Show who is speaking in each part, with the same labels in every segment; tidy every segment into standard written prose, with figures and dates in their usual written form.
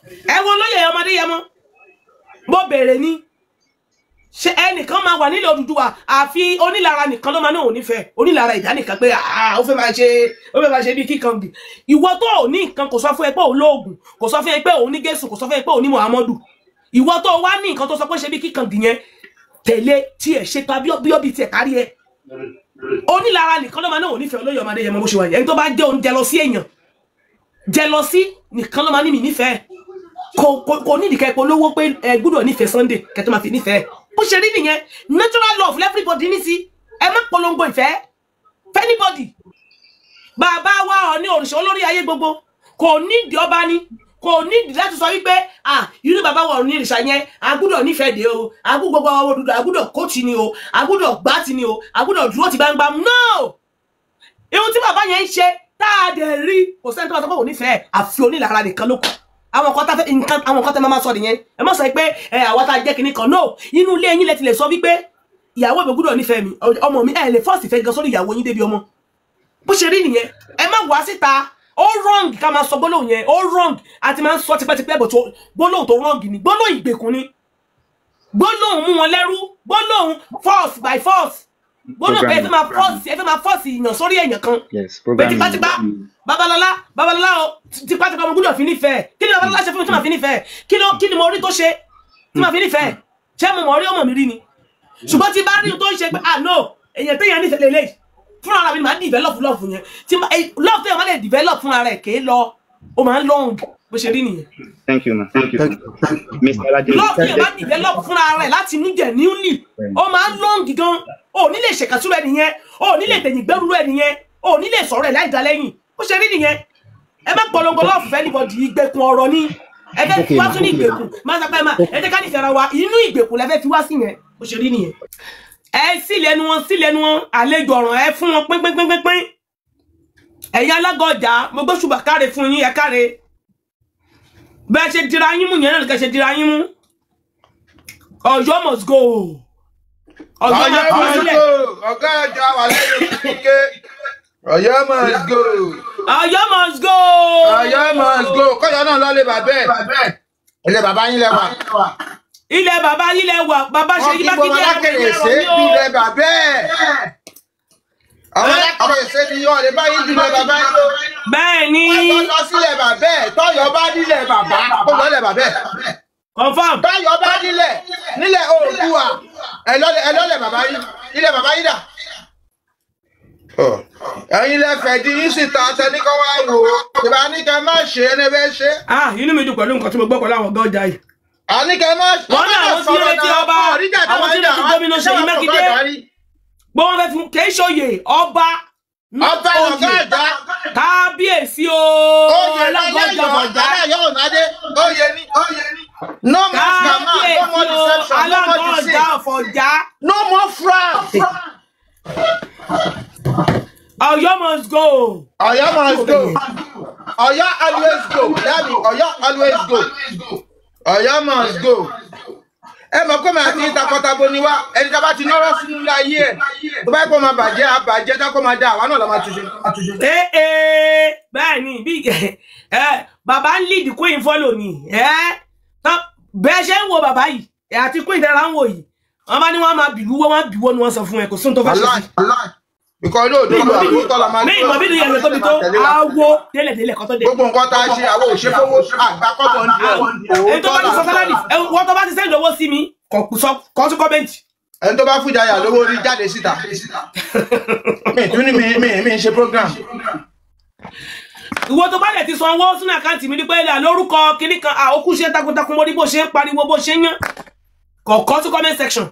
Speaker 1: ẹ wo lóye ọmọdé yẹn mọ́ bó béèrè ní ṣe ẹnìkan máa wà nílẹ̀ Odùduwà àfi onílára nìkan ló máa ní òun nífẹ̀ẹ́ onílára ìdá nìkan pé ó fẹ́ máa ṣe bí kíkan bì ìwọ tó ò ní nǹkan kò sọ fún ẹ pé òun lóògùn kò sọ fún ẹ pé òun ní Jésù kò sọ fún ẹ pé òun ní Muhammadu ìwọ tó wá ní nǹkan tó sọ pé ṣe bí kíkan bì yẹn tẹ̀lé tí ẹ̀ ṣe pa bí tiẹ̀ kárí ẹ onílára nìkan ló máa ní òun nífẹ̀ẹ́ Olóyè Ọmọ Adéyẹmọ bó ṣe wà yẹn ẹni tó bá jẹ́ òun jẹlọsí èèyàn jẹlọsí nìkan ló máa ní mi nífẹ̀ẹ́ kò ní ìdíkẹ́ polówó pé ẹ gbúdọ̀ nífẹ̀ẹ́ Sunday kẹtọ́ máa fi nífẹ̀ẹ́ bó ṣe rí nìyẹn natural love everybody ní sí ẹ má polongo ìfẹ́ anybody bàbá wa Ọọ̀ni òrìṣà olórí ayé gbogbo kò nídìí ọba ní kò nídìí láti sọ wípé irú bàbá wa Ọọ̀ni òrìṣà yẹn agbúdọ̀ nífẹ̀ẹ́ dé o agbúdọ̀ gbogbo ọwọ́ dúdú agbúdọ̀ kóòtì ni o agbúdọ̀ gbá ti ni o agbúdọ̀ dúró ti gbangba no ihun tí bàbá yẹn ń ṣe tá a dẹ̀ rí kò sẹ́ni tó bá sọ pé kò nífẹ̀ẹ́ àfi onílára nìkan ló kù àwọn kan tẹ́ máa sọ nìyẹn ẹ má sọ pé àwa tá jẹ́ kinní kan no inú ilé yín lẹ ti lè sọ wípé ìyàwó mi gbọ́dọ̀ nífẹ̀ẹ́ mi ọmọ mi ẹ lè fọ́ọ̀sì fẹ́ gan sórí ìyàwó yín débi ọmọ bó ṣe rí nìyẹn ẹ má wá síta ó wrong ká máa sọ gbólóhùn yẹn ó wrong àti máa ń sọ tipẹ́tipẹ́ bọ̀ tó gbólóhùn tó wrong ni gbólóhùn ìgbèkùn ni gbólóhùn mú wọn lẹ́rú gbólóhùn force by force gbólóhùn pé ẹ fẹ́ máa force ìyàn sórí èèyàn kan pé tipátipá babalọlá o tipátipá mo gbọ́dọ̀ fi nífẹ̀ẹ́ kí ni babalọlá ṣe fún mi tí màá fi nífẹ̀ẹ́ kí ni mo rí tó ṣe tí màá fi nífẹ̀ẹ́ ṣé mo mọ̀ rí ọmọ mi rí ni ṣùgbọ́n tí bá rí tó ń ṣe pé no èyàn téèyàn nífẹ̀ẹ́ lélẹ̀ fúnra ara mi máa develop love yẹn tí love téèyàn máa lè develop fúnra rẹ̀ kéé lọ ó máa ń long bó ṣe rí nìyẹn.
Speaker 2: Thank you ma. Thank you Mr. Alade.
Speaker 1: love téèyàn máa develop fúnra rẹ̀ láti inú jẹ̀ newly ó máa ń long gan ó ní lè ṣèkàtúrò ẹ nìyẹn ó ní lè tẹ̀yìn gbẹ́rúrú ẹ nìyẹn ó ní lè sọ̀rọ̀ ẹ̀ láì dá lẹ́yìn bó ṣe rí nìyẹn ẹ má polongo love fẹ́ anybody ìgbèkùn ọ̀rọ̀ ni ẹ fẹ́ fi wá tún ní ìgbèkùn máa sọ pé ẹ jẹ́ ká nífẹ̀ẹ́ ara wa inú ìgbèkùn lẹ fẹ́ fi wá sí yẹn bó ṣe rí nìyẹn ẹ sílẹ̀nu wọn àlejò ọ̀ràn ẹ fún wọn pínpínpínpín ẹ̀yin alága ọjà mo gbé ṣùgbọ́n káre fún yín ẹ káre bẹ́ẹ̀ ṣe dira yín mú yẹn náà nìkan ṣe dira yín mú Ọ̀yọ́ must go Ọ̀yọ́ must go
Speaker 3: ọ̀gá àjọ wà lẹ́yìn kíké Ọ̀yọ́ must go
Speaker 1: Ọ̀yọ́ must go
Speaker 3: Ọ̀yọ́ must go kọ́yọ̀ náà lọ́lé bàbá ẹ̀ ilé bàbá yín lẹ́wà
Speaker 1: ilẹ̀ bàbá yín lẹ́wà bàbá ṣe yí bá kí jẹ́
Speaker 3: alákèrèsé ilẹ̀ bàbá ẹ̀ àwọn alákèrèsé ni yóò lè báyìí ilẹ̀ bàbá yín lọ
Speaker 1: bẹ́ẹ̀ ni
Speaker 3: wọ́n lọ sílẹ̀ bàbá ẹ̀ tọ́yọ̀ bá nílẹ̀ bàbá kó lọ́lẹ̀ bàbá ẹ̀
Speaker 1: confirm
Speaker 3: tọ́yọ̀ bá nílẹ̀ Oòduà ẹ̀lọ́lẹ̀ bàbá yín ilẹ̀ bàbá yín dà ẹ̀yin lẹ́fẹ̀ẹ́ di yín síta tẹ́ni kọ́ wá wò ó ìbá ní ká má ṣe é ní bẹ́ẹ̀ ṣe.
Speaker 1: inú mi dùn pẹ̀lú nǹkan tí mo gbọ́ pẹ̀lú àwọn ọ̀gá ọjà yìí
Speaker 3: àníkẹ́ má ṣe
Speaker 1: wọ́n ní àwọn tí ilé tí ọba àwọn tí ilé tí gómìnà Ṣèyí Mákindé gbọ́n fẹ́ fún kì í ṣòye ọba
Speaker 3: ọba ọ̀gá ẹ̀dá
Speaker 1: kábíyèsí o alágbọ́jà ọ̀gá
Speaker 3: oyè ní no more scammer no more deception no more deceit no more fraud.
Speaker 1: Ọ̀yọ́ must go.
Speaker 3: Ọ̀yọ́ must go. Ọ̀yọ́ always go. Daddy, Ọ̀yọ́ always go. Ọ̀yọ́ must go. Ẹ mọ̀ pé màá ti ń takọtabo ni wá ẹni tá bá ti nọ́rọ̀ sínú ilé ayé ẹ̀ tó bá yẹ kó máa bàjẹ́ àbàjẹ́ tá kó máa dá àwa náà la máa túnṣe.
Speaker 1: Bẹ́ẹ̀ ni bí bàbá ń lead queen follow ni bẹ́ẹ̀ ṣe ń wo bàbá yìí àti queen dára ń wò yìí wọ́n bá ní wọ́n máa bìlú wọ́n máa bìwọ́ ni wọ́n sọ fún ẹ kò sí ohun tó fẹ́ ṣe sí.
Speaker 3: Ìkọ̀ ilé òdo ló àbúrò tọ́lá máa ń
Speaker 1: ní ìmọ̀ bí ìyẹn lè tóbi tó awo délẹ̀délẹ̀ kọ́ tó dé.
Speaker 3: Gbogbo nǹkan tá a ṣe àwọn òṣèfowó àgbàkọ́bọ̀ ń dúró.
Speaker 1: Ẹni tó bá ti sọ sálárì wọ́n tó bá ti sẹ́yìn owó sí mi kọ́ sí kọ́mẹ́ǹtì.
Speaker 3: Ẹni tó bá fún ìdáyà lówó rí jáde síta. Mi ń ṣe program.
Speaker 1: Ìwọ tó bá lè ti san owó sínú àkáǹtì mi ní pé ilẹ̀ lórúkọ kìíní kan àókù ṣe takuntakun mo rí bó ṣe ń pariwo bó ṣe ń yán kọ̀ọ̀kan sí comment section.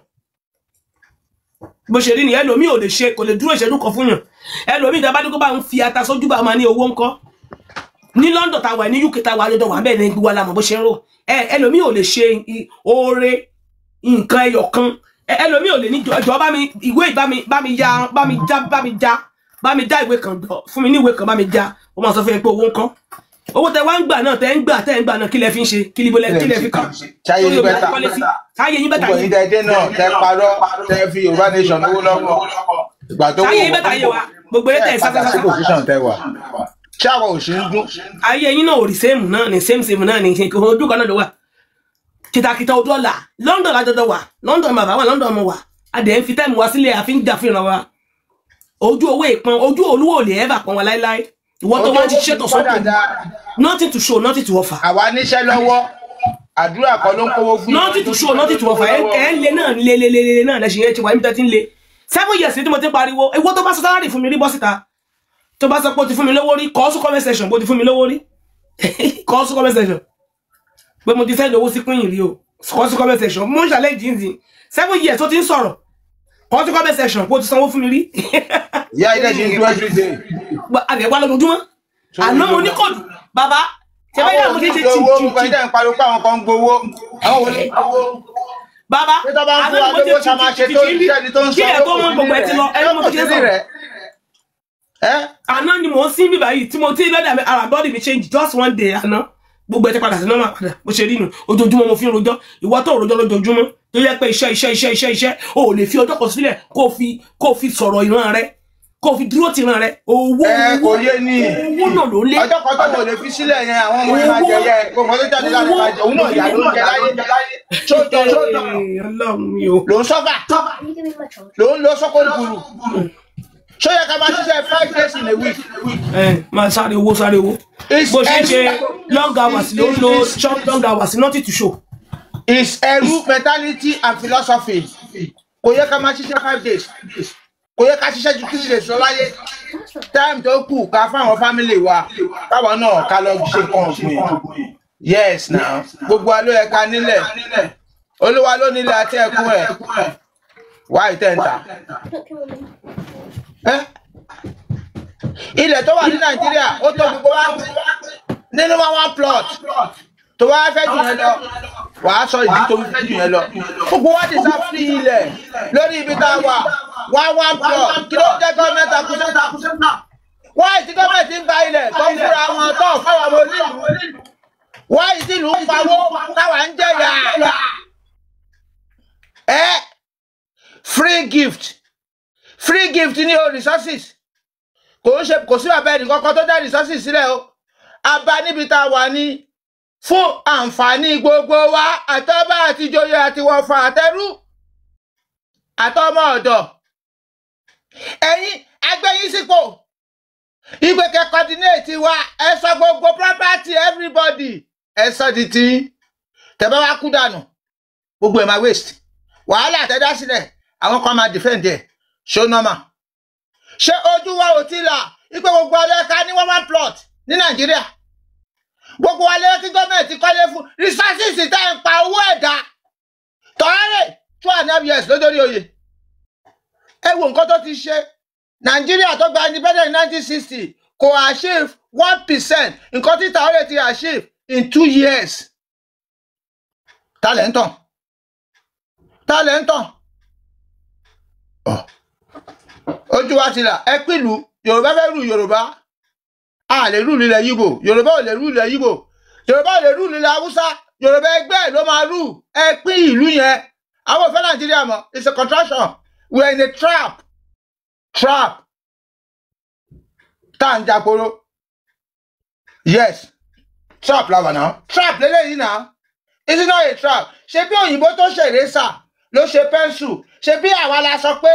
Speaker 1: Bó ṣe rí ni ẹlòmíì ò lè ṣe kò lè dúró ìṣẹ́jú kan fún yàn ẹlòmíì tá bá ní kó bá ń fi ata sójú bá máa ní owó ńkọ́ ní London tá wà ní UK tá wà lọ́dọ̀ wà bẹ́ẹ̀ ní gbogbo alamọ̀ bó ṣe ń rò ẹlòmíì ò lè ṣe oore nǹkan ẹyọ kan ẹlòmíì ò lè ní jọ bá mi ìwé bá mi já ìwé kan fún mi ní ìwé kan bá mi já ó máa sọ fún mi pé owó ńkọ́ owó tẹ wá ń gbà náà tẹ ń gbà náà kí lẹ fi ń ṣe kí lẹ fi kàn
Speaker 3: ṣáyé yín bẹ́tà
Speaker 1: ṣáyé yín bẹ́tà
Speaker 3: gbogbo yín dẹ́dẹ́ náà tẹ parọ́ tẹ fi Yorùbá nation owó lọ́wọ́ ìgbà tó wò
Speaker 1: ṣáyé yín bẹ́tà yé wa gbogbo yẹn tẹ
Speaker 3: sí position tẹ wà ṣé àwọn ò ṣe ń dún.
Speaker 1: ayé yín náà ò rí sẹ́ẹ̀mù náà ní sẹ́ẹ̀mù náà ní ìṣe ojú kan náà ló wà kìtàkìtà ojú ọ̀la London lájọjọ wà London bàbá wà London ọmọ wà adẹ̀ ń fi táìmù wá sílẹ̀ àfi ń jà fún ìran wa ojú owó ìpọn ojú olúwo ò lè ẹ́fà pọn wa láíláí ìwọ́n tó wá ti ṣètò sókè nothing to show nothing to offer.
Speaker 3: àwa níṣẹ́ lọ́wọ́ àdúrà kan ló ń kówó fún
Speaker 1: nothing to show nothing to offer ẹ̀ ń lé náà lé náà lẹ́sìn yẹn ti wà níbi tẹ́tí ń lé 7 years tí mo ti ń pariwo ewo tó bá sọ sálárì fún mi rí bọ́ síta tó bá sọ pé o ti fún mi lówó rí kọ́ sí comment section pé o ti fún mi lówó rí kọ́ sí comment section pé mo ti send owó sí queen rí o kọ́ sí comment section mo ń ṣàlẹ́ jíǹsì 7 years tó ti ń sọ̀rọ̀ kọ́ sí comment section pé o ti sanwó fún mi rí.
Speaker 3: ìyá ilé ṣe ń dúró everyday.
Speaker 1: àbẹ̀wá lójoojúmọ́ àná mo ní kóòdù bàbá ṣe bá yàgò ṣe
Speaker 3: àwọn olùgbò ìdá ń pariwo pé àwọn kan ń gbowó àwọn olè ń gbowó.
Speaker 1: bàbá
Speaker 3: àná mo ti
Speaker 1: kílẹ̀ tó mọ gbogbo ẹ ti lọ ẹni mo ti ṣe sọ̀rọ̀ àná ni mò ń sín bíbá yìí tí mo ti lọ́dà mi ara body mi change just one day àná gbogbo ẹ ti padà sí normal padà bó ṣe rí nu ojoojúmọ́ mo fi ń rojọ́ ìwọ tó rojọ́ lójoojúmọ́ tó yẹ pé iṣẹ́ o ò lè fi ọjọ́ kan sílẹ̀ kó o fi sọ̀rọ̀ ìran rẹ kó o fi dúró ti ìran rẹ owó
Speaker 3: kò yé ni
Speaker 1: owó náà ló lé
Speaker 3: ọjọ́ kan tó lè fi sílẹ̀ yẹn àwọn ọmọ yẹn máa jẹ yẹ gbogbo ọdún jáde láti máa jẹ òun náà ìyá ló ń jẹ láyé sódò ló ń sọ́fà ló ń lo sọ́kòlù gbùrù ṣó yẹ ká máa ṣiṣẹ́ 5 days in a week.
Speaker 1: máa sáré owó bó ṣe ń ṣe long hours ló ń lo short long hours nothing to show.
Speaker 3: It's ẹrú mentality and philosophy kò yẹ ká máa ṣiṣẹ́ 5 days kò yẹ ká ṣiṣẹ́ ju 3 days lọ láyé time tó kù ká fáwọn family wa káwọn náà ká lọ ṣe kan ọ̀gbìn yes now gbogbo wa ló yẹ ká nílẹ̀ olúwa ló nílẹ̀ àti ẹ̀kún ẹ̀ wá ìtẹ̀ǹtà ilẹ̀ tó wà ní Nàìjíríà ó tó gbogbo wa nínú one plot tó wá fẹ́ jù yẹn lọ wàá sọ ìdí tó fẹ́ jù yẹn lọ gbogbo wa ti sá fún ilẹ̀ lórí ibi tá a wà one plot kí ló jẹ́ gọ́ọ̀mẹ́ntì àkúṣe wá ìdí gọ́ọ̀mẹ́ntì ń gba ilẹ̀ tó ń fúnra wọn tó fáwọn ọmọ onílù wá ìdí ìlú ń pawó táwa ń jẹ̀yà free gift ní o resources kò sí bàbá ẹnì kankan tó dá resources sílẹ̀ o a bá níbi tá a wà ní fún àǹfààní gbogbo wa àtọ́bá àti ìjòyè àti wọ̀fà àtẹrú àtọmọ ọ̀dọ̀ ẹ̀yin agbẹ́yìn sípò ìgbẹ́kẹ̀ coordinate wa ẹ sọ gbogbo property everybody ẹ sọ di tí tẹ̀bá wa kú dànù gbogbo ẹ̀ máa waste wàhálà tẹ́dá sílẹ̀ àwọn kan máa defend ẹ̀ ṣó normal ṣé ojú wa ò tí là ipò gbogbo ọlẹ́ka ní 1 plot ní Nàìjíríà gbogbo wa lẹ́yìn kí gọ́ọ̀mẹ̀ntì kọ́lé fún resources tẹ́ ń pa owó ẹ̀dá tọ́rẹ́ 2.5 years lójórí oyè ẹ wo nǹkan tó ti ṣe Nàìjíríà tó gba independent 1960 kò achieve 1% nǹkan tí Traoré ti achieve in 2 years talenton ojú wa ti là ẹ pìlú Yorùbá fẹ́ rú Yorùbá a lè rú ilẹ̀ Yíbò Yorùbá ò lè rú ilẹ̀ Yíbò Yorùbá ò lè rú ilẹ̀ Haúsá Yorùbá ẹgbẹ́ ẹ̀ ló máa rú ẹ pín ìlú yẹn àwọn òfin Nàìjíríà mọ̀ it's a contraction we are in a trap tá à ń jàporo yes trap làwọn náà trap lélẹ́yìn náà it's not a trap ṣe bí òyìnbó tó ṣe eraser ló ṣe pẹ́ńsù ṣe bí àwa la sọ pé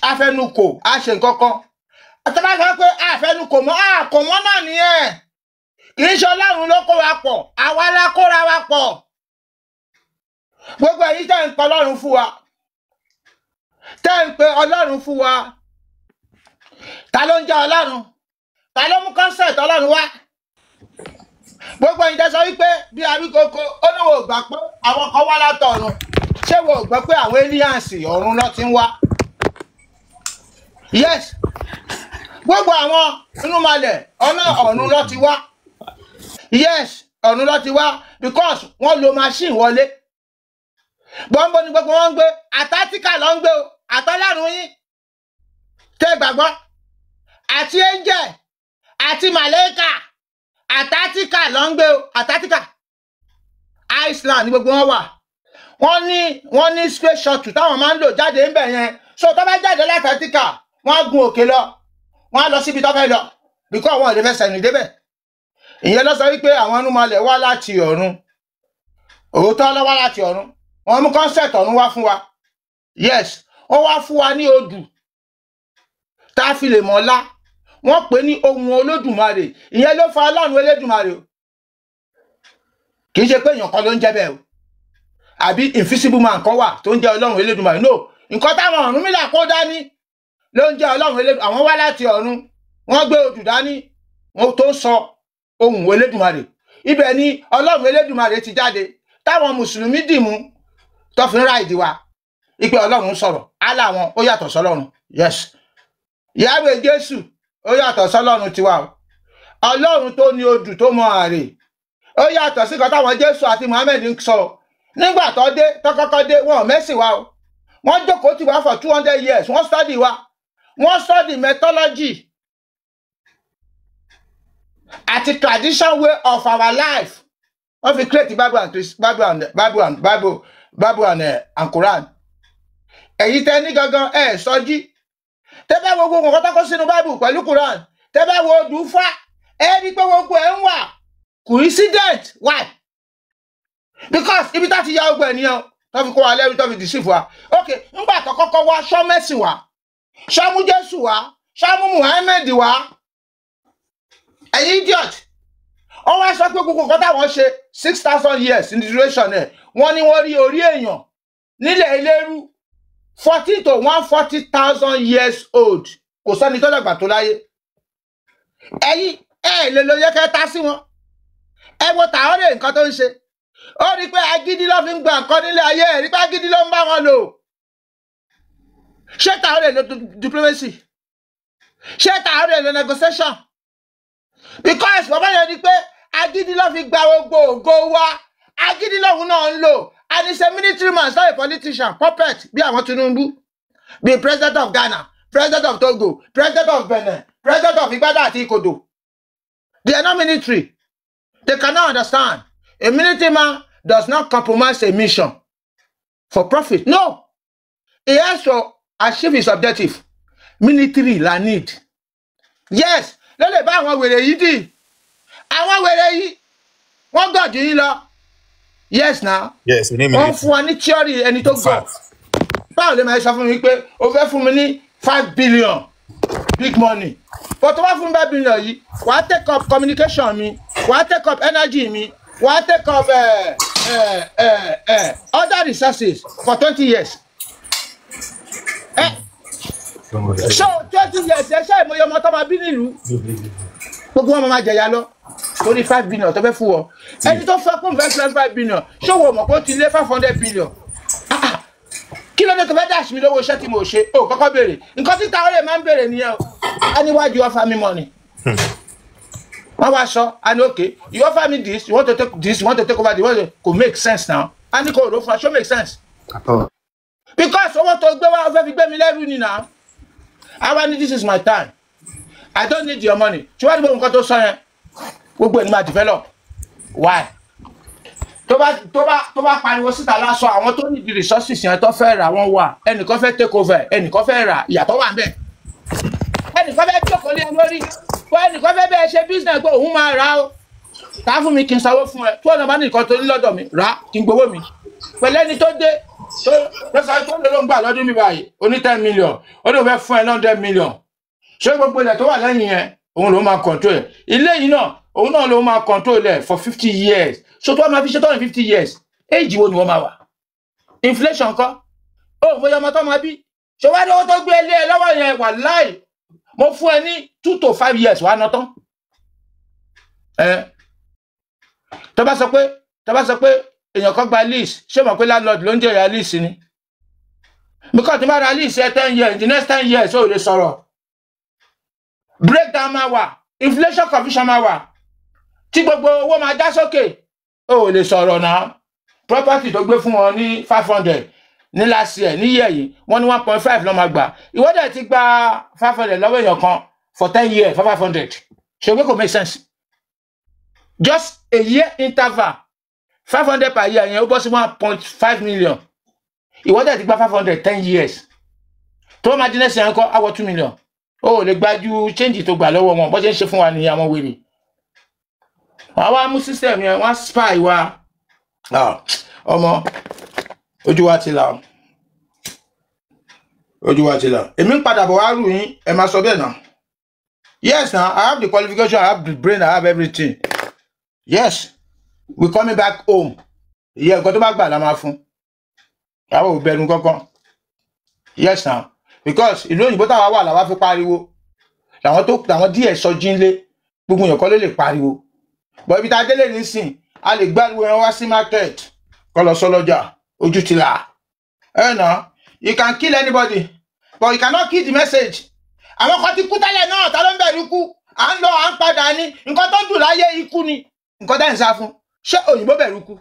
Speaker 3: afẹnukò a ṣe nǹkan kan àtàbà sọ pé àfẹnukò mọ́ àkò mọ́ náà nìyẹn kì í ṣe Ọlọ́run ló kó wa pọ̀ àwa la kóra wa pọ̀ gbogbo èyí tẹ́ ń pe Ọlọ́run fún wa ta ló ń jẹ́ Ọlọ́run ta ló mú concept Ọlọ́run wá gbogbo èyí tẹ́ sọ wípé bí Awíkókó ó ní wò gbà pé àwọn kan wá látọ̀run ṣé wò gbọ́ pé àwọn aliens ọ̀run ló ti ń wá yes gbogbo àwọn inúmalẹ̀ ọ̀run ló ti wá yes ọ̀run ló ti wá because wọ́n lo machine wọlé gbọ́ngbọ́ ni gbogbo wọn ń gbé Antarctica ló ń gbé o àtọ́lárun yín tẹ́ gbàgbọ́ àti angel àti màlẹ́kà Antarctica ló ń gbé o Antarctica Iceland ni gbogbo wọn wà wọ́n ní space shuttle táwọn máa ń lò jáde ń bẹ̀ yẹn so tó bá jáde láti Antarctica wọ́n á gun òkè lọ wọ́n á lọ síbi tó fẹ́ lọ bíkọ́ àwọn ọ̀dẹ́fẹ́ sẹ́ni débẹ̀ ìyẹn lọ sọ wípé àwọn anúmọ̀lẹ̀ wá láti ọ̀run òótọ́ lọ wá láti ọ̀run wọ́n mú concept ọ̀run wá fún wa yes ó wá fún wa ní odù tá a fi lè mọ̀ọ́lá wọ́n pè ní ohun olódùmarè ìyẹn ló fa ọlọ́run elédùmarè o kì í ṣe pé èèyàn kan ló ń jẹ́ bẹ́ẹ̀ o àbí invisible man kan wà tó ń jẹ́ ọlọ́run elédùmarè no nǹkan táwọn Ọ̀rúnmìlà kó dání ló ń jẹ́ ọlọ́run elédùmarè àwọn wá láti ọ̀run wọ́n gbé odù dání wọn tó ń sọ ohun elédùmarè ibẹ̀ ni ọlọ́run elédùmarè ti jáde táwọn mùsùlùmí dìmú tó fi ń ra ìdí wa ipe ọlọ́run sọ̀rọ̀ Allah wọn ó yàtọ̀ sọ́lọ́run yes Yahweh Jésù ó yàtọ̀ sọ́lọ́run tiwa o ọlọ́run tó ní odù tó mọ àrè ó yàtọ̀ sí kan táwọn Jésù àti Muhammed ń sọ nígbà tó dé tó kọ́kọ́ dé wọn ò mẹ́sìn wa o wọ́n jókòó tì wá for 200 years wọ́n study wa wọ́n study methodology àti tradition way of our life wọ́n fi create Bible and Quran èyí tẹ́ ní gangan ẹ̀ sọ́jí tẹ́ bá wo gbogbo nǹkan tó kó sínú Bible pẹ̀lú Quran tẹ́ bá wo odù Ifá ẹ rí pé gbogbo ẹ̀ ń wà coincident why because ibi tá ti ya ogbó ènìyàn tó fi kó wa lẹ́rú tó fi deceive wa ok ńgbà tó kọ́kọ́ wá ṣọ́ mẹ́sìn wa ṣọ́ mú Jésù wa ṣọ́ mú Muhammed wa ẹ̀yin idiot ó wá sọ pé gbogbo nǹkan táwọn ṣe 6,000 years in the duration ẹ̀ wọ́n ní wọ́n rí orí èèyàn nílẹ̀ eléru 40 to 140,000 years old kò sẹ́ni tó dàgbà tó láyé ẹ̀yin ẹ̀ lè lo yẹ́kẹ́ tá sí wọn ẹ wo Tàórè nǹkan tó ń ṣe ó rí pé agídí ló fi ń gba nǹkan nílé ayé ẹ̀ rí pé agídí ló ń bá wọn lò ṣé Tàórè lo diplomacy ṣé Tàórè lo negotiation because bàbá yẹn ni pé agídí ló fi gba gbogbo ògo wa agídí lòun náà ń lò and he's a military man not a politician puppet bí àwọn Tinubu bí president of Ghana president of Togo president of Benin president of Igbada àti Ikodo they are not military they cannot understand a military man does not compromise a mission for profit no he has to achieve his objective military la need yes ló lè bá àwọn wèrè yìí dì àwọn wèrè yìí wọ́n gọ̀ jù yín lọ yes now
Speaker 4: yes
Speaker 3: wọ́n fún wa ní theory ẹni tó gọ̀ báwo lè máa sọ fún mi pé o fẹ́ fún mi ní 5 billion big money but tó bá fún mi 5 billion yìí wàá take up communication mi wàá take up energy mi wàá take up other resources for 20 years. So 20 years ẹ ṣe ìmọ̀ye ọmọ tó máa bí nílùú gbogbo wọn máa jẹ̀yà lọ torí 5 billion tó fẹ́ fún ọ ẹni tó fẹ́ kún fẹ́ 5 billion ṣòwò mọ̀ pé ó ti lé 500 billion kí ló dé tó fẹ́ dash mi lówó iṣẹ́ tí mo ṣe ó kọ́kọ́ béèrè nǹkan tí Tàórè máa ń béèrè nìyẹn o a níwájú offer me money wọ́n wá sọ a ní okay you offer me this you want to take this you want to take over the world kò make sense now a ní kò rò fún aṣọ make sense because owó tó gbé wá ó fẹ́ fi gbé mi lẹ́rù ni now. I want this is my time. I don't need your money. So what about nǹkan tó sọ yẹn? Gbogbo ẹni máa develop. Why? Tó bá pariwo síta lásọ àwọn tó ní the resources yẹn tó fẹ́ rà wọ́n wà. Ẹnìkan fẹ́ take over, ẹnìkan fẹ́ rà ìyàtọ̀ wà ńbẹ̀. Ẹnìkan fẹ́ jókòó lé lórí. Ẹnìkan fẹ́ bẹ́ẹ̀ ṣe business pé òun máa rà ó. Ká fún mi kí n sanwó fún ẹ. Tí wọ́n bá ní nǹkan tó ní lọ́dọ̀ mi, rà kí n gbowó mi. Pẹ̀lú ẹni tó dé lọ́sàn tó ló ń gbà lọ́dún mi báyìí ó ní 10 million ó ló fẹ́ fún ẹ 100 million ṣé gbogbo ilẹ̀ tó wà lẹ́yìn yẹn òun ló máa control ẹ̀ ilé yìí náà òun náà ló máa control ẹ̀ for 50 years so tó wà máa fi ṣe tó ní 50 years éèjì wo ni wọ́n máa wà inflation kọ́ ó mo yọ ọmọ tó máa bí ṣé wá lówó tó gbé ilé ẹ lọ́wọ́ yẹn wà láì mo fún ẹ ní 2 to 5 years wà á ná tán tó bá sọ pé èèyàn kan gba lease ṣé mọ̀ pé landlord ló ń jẹ̀yà lease ni because tí bá ra lease ẹ 10 years the next 10 years ó lè sọ̀rọ̀ breakdown máa wà inflation confusion máa wà tí gbogbo owó máa já sókè ó lè sọ̀rọ̀ náà property tó gbé fún wọn ní 500 ní last year ní year yìí wọ́n ní 1.5 ló máa gbà ìwọ dẹ̀ ti gba 500 lọ́wọ́ èèyàn kan for 10 years for 500 ṣe pé kò make sense just a year interval 500 per year yẹn ó bọ́ sí 1.5 million ìwọ dẹ̀ ti gba 500 10 years tó máa dín ẹsẹ̀ ẹ̀kọ́ àwọ̀ 2 million ó lè gbájú change tó gbà lọ́wọ́ wọn bó ṣe ń ṣe fún wa ní àwọn wèrè wọ́n wá mú system yẹn wọ́n spy wa ọmọ ojú wa ti là èmi ń padà bọ̀ wá rù yín ẹ máa sọ bẹ́ẹ̀ náà yes now I have the qualification I have the brain I have everything yes we coming back home ìyẹn nǹkan tó bá gbà la máa fún àwọn ò bẹ̀rù kankan yes now because ìlú òyìnbó táwa wà làwa fi pariwo làwọn díẹ̀ sọ jínlé gbogbo èèyàn kọ́ ló lè pariwo bọ̀ ibi tá a délé nísìn a lè gbáriwo ẹran wá sí market kọ́ lọ sọ́lọ́jà ojú ti là you can kill anybody but you cannot kill the message àwọn kan ti kú tẹ́lẹ̀ náà ta ló ń bẹ̀rù ikú à ń lọ à ń padà ní nǹkan tó dùn láyé ikú ni nǹkan tá ń sá fún ṣé òyìnbó bẹ̀rù ikú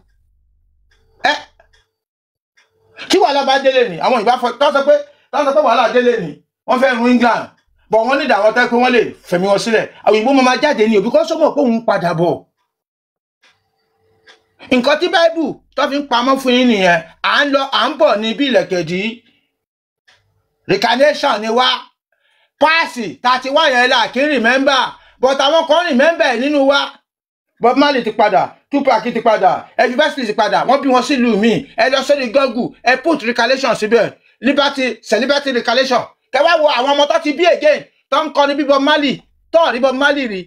Speaker 3: tí wàhálà bá délé ni àwọn ìbá tó sọ pé wàhálà délé ni wọ́n fẹ́ run England bọ̀ wọ́n nídà àwọn tẹ́ pé wọ́n lè fẹ̀mí wọn sílẹ̀ àwọn òyìnbó máa jáde ní òbí kọ́ sọ́mọ̀ pé òun padà bọ̀ nǹkan tí báíbù tó fi ń pamọ́ fún yín nìyẹn à ń lọ à ń bọ̀ ní bí ìlẹ̀kẹ̀dì reincarnation ni wá páàsì 31 yẹn là kí remember but àwọn kan remember nínú wa Bob Marley ti padà Tupac ti padà Elvis Presley ti padà wọ́n bí wọn sílùú mi ẹ lọ sórí Google ẹ put reincarnation síbẹ̀ celebrity reincarnation kẹwàá wo àwọn ọmọ tó ti bí again tó ń kọrin bí Bob Marley tó rí Bob Marley rí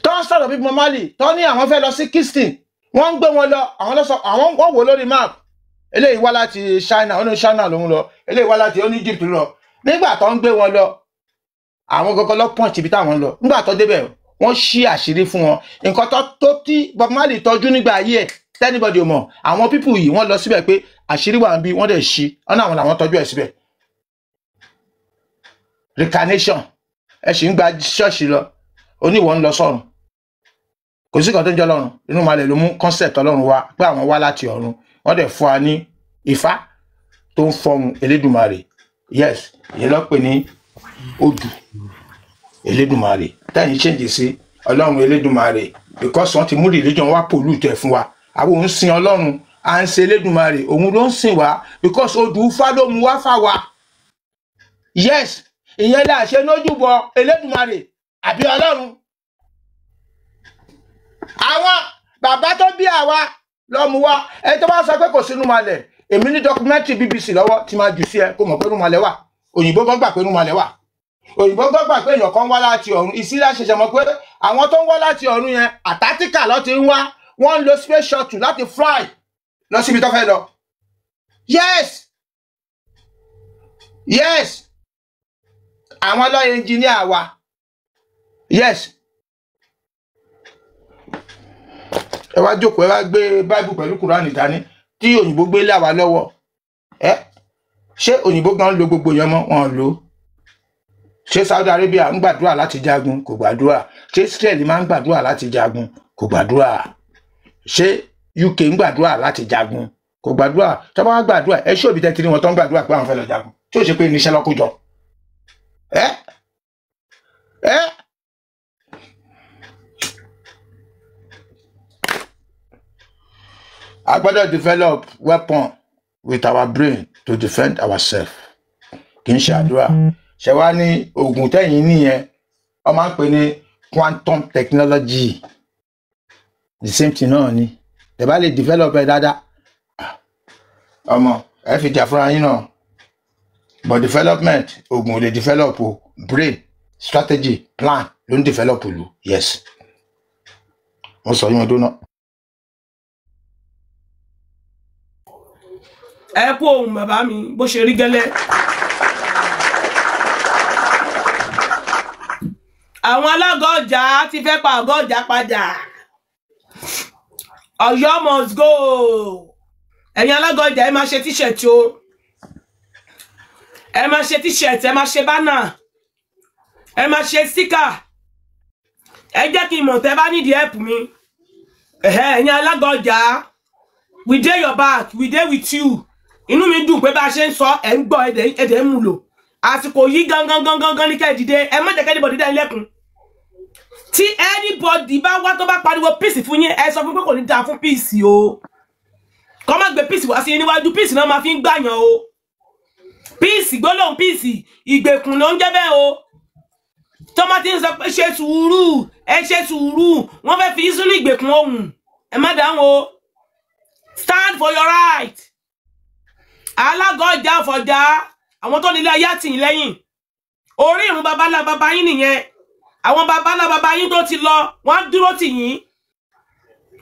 Speaker 3: tó ń sọ̀rọ̀ bí Bob Marley tó ní àwọn fẹ́ lọ sí Kingston wọ́n ń gbé wọn lọ àwọn wọ́n wò lórí map eléyìí wá láti China ó ní China lòun lọ eléyìí wá láti ó ní Egypt lọ nígbà tó ń gbé wọn lọ àwọn gọgọ lọ punch ibi táwọn lọ nígbà tó débẹ̀ wọ́n ṣí àṣírí fún wọn nǹkan tó tí Bob Marley tọ́jú nígbà ayé ẹ̀ tẹ́nibọ̀dì ò mọ̀ àwọn pípù yìí wọ́n lọ síbẹ̀ pé àṣírí wà ń bí wọ́n dẹ̀ ṣí ọ̀nà àwọn làwọn tọ́jú ẹ̀ síbẹ̀ reincarnation ẹ sì ń gba ṣọ́ọ̀ṣì lọ oníwọ̀ ń lọ sọ́run kò sí kan tó ń jẹ́ ọlọ́run inú malẹ̀ ló mú concept ọlọ́run wá pé àwọn wá láti ọ̀run wọ́n dẹ̀ fún wa ní Ifá tó ń fọhùn Elédùmarè yes ìyẹn ló pè ní odù Elédùmarè tẹ́yìn change sí ọlọ́run Elédùmarè because wọ́n ti mú religion wá pollute fún wa àwọn òun sin ọlọ́run à ń ṣe Elédùmarè òun ló ń sìn wá because odù Ifá ló mú wá fà wá yes ìyẹn là ṣe lójúbọ Elédùmarè àbí ọlọ́run àwọn bàbá tó bí àwa lọ mú wá ẹ tó bá sọ pé kò sínú malẹ̀ èmi ní documentary BBC lọ́wọ́ tí máa jù sí ẹ kó mọ̀ pé inú malẹ̀ wà òyìnbó gan gbà pé inú malẹ̀ wà òyìnbó gan gbà pé èèyàn kan wá láti ọ̀run ìsílẹ̀ ṣẹ̀ṣẹ̀ mọ̀ pé àwọn tó ń wá láti ọ̀run yẹn Antarctica ló ti ń wá wọ́n ń lo space shuttle láti fly lọ síbi tó fẹ́ lọ yes àwọn lọ́yẹ̀ engineer wa yes ẹ wá jókòó ẹ wá gbé Bible pẹ̀lú Kùránì dání tí òyìnbó gbé lé àwa lọ́wọ́ ṣé òyìnbó gan lo gbogbo yẹn mọ́ wọn lò ṣé Saudi Arabia ń gbàdúrà láti jagun kò gbàdúrà ṣé Israel máa ń gbàdúrà láti jagun kò gbàdúrà ṣé UK ń gbàdúrà láti jagun kò gbàdúrà tó bá wá gbàdúrà ẹ ṣé òbí tẹ́tí ni wọn tó ń gbàdúrà pé àwọn fẹ́ lọ jagun tí ó ṣe pé níṣẹ́ lọ́kùjọ a gbọ́dọ̀ develop weapon with our brain to defend ourselves kì í ṣe àdúrà ṣe wá ní oògùn tẹ̀yìn nìyẹn wọ́n máa ń pè ní quantum technology the same thing náà ni ẹ bá lè develop ẹ dáadáa ọmọ ẹ fi jà fúnra yín náà but development oògùn ò lè develop o brain strategy plan ló ń develop lù yes wọ́n sọ yín ọdún náà.
Speaker 1: ẹ kú ohun bàbá mi bó ṣe rí gẹ́lẹ́ àwọn alága ọjà ti fẹ́ pa ọ̀gá ọjà padà Ọ̀yọ́ must go ẹ̀yin alága ọjà ẹ máa ṣe t-shirt o ẹ máa ṣe t-shirt ẹ máa ṣe banner ẹ máa ṣe sticker ẹ jẹ́ kí n mọ̀ tẹ́ bá nídìí help mi ẹ̀yin alága ọjà we dey your back we dey with you inú mi dùn pé bá a ṣe ń sọ ẹ̀ ń gbọ́ ẹ̀dẹ̀ ń mú lò àsìkò yìí gangan ní kẹ́ dìde ẹ má jẹ́ kẹ́ anybody dá ilẹ̀kùn tí anybody bá wá tó bá pariwo peace fún yín ẹ sọ fún pé kò ní dáa fún peace o kọ́ má gbé peace wá sí níwájú peace náà máa fi ń gbàyàn o peace gbólóhùn peace ìgbèkùn ló ń jẹ́ bẹ́ẹ̀ o tọ́mọ tí ń sọ pé ṣe sùúrù ẹ ṣe sùúrù wọ́n fẹ́ fi sínú ìgbèkùn ohun ẹ má dáhùn o stand for your right alága ọjà àfọ̀jà àwọn tó nílé ayé àtìyìn lẹ́yìn orí ìrun babalá baba yín nìyẹn àwọn babalá baba yín tó ti lọ wọ́n dúró tì yín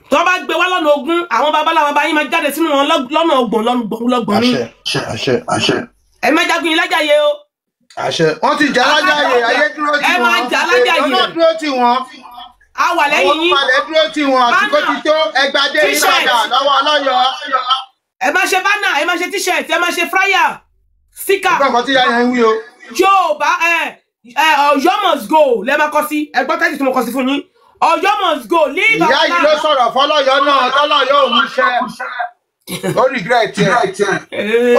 Speaker 1: tó bá gbé wá lọ́nà ogun àwọn babalá baba yín máa jáde sínú wọn lọ́nà ọgbọ̀n lọ́gbọ̀n ní
Speaker 3: àṣẹ
Speaker 1: ẹ má jagun yín lájàyè o
Speaker 3: àṣẹ wọ́n ti jà lájàyè ayé dúró tì
Speaker 1: ẹ
Speaker 3: wọ́n
Speaker 1: máa jà lájàyè
Speaker 3: ọ̀nà dúró tì wọ́n
Speaker 1: a wà lẹ́yìn yín
Speaker 3: àwọn ọmọlẹ̀ dúró tì wọ́n àsìkò ti tó ẹgbàdé ìlànà lọ́wọ́ ọlọ́yọ̀
Speaker 1: ẹ má ṣe banner ẹ má ṣe t-shirt ẹ má ṣe flyer sticker
Speaker 3: nǹkan tí yáyà ń wí o
Speaker 1: Yorùbá Ọ̀yọ́ must go lẹ máa kọ sí ẹgbọ́n tẹ́tí tí mo kọ sí fún yín Ọ̀yọ́ must go leave
Speaker 3: ìyá yìí ló sọ̀rọ̀ fọlọ́yọ̀ náà tọ́lọ́yọ̀ òun ṣẹ́ ó regret ẹ̀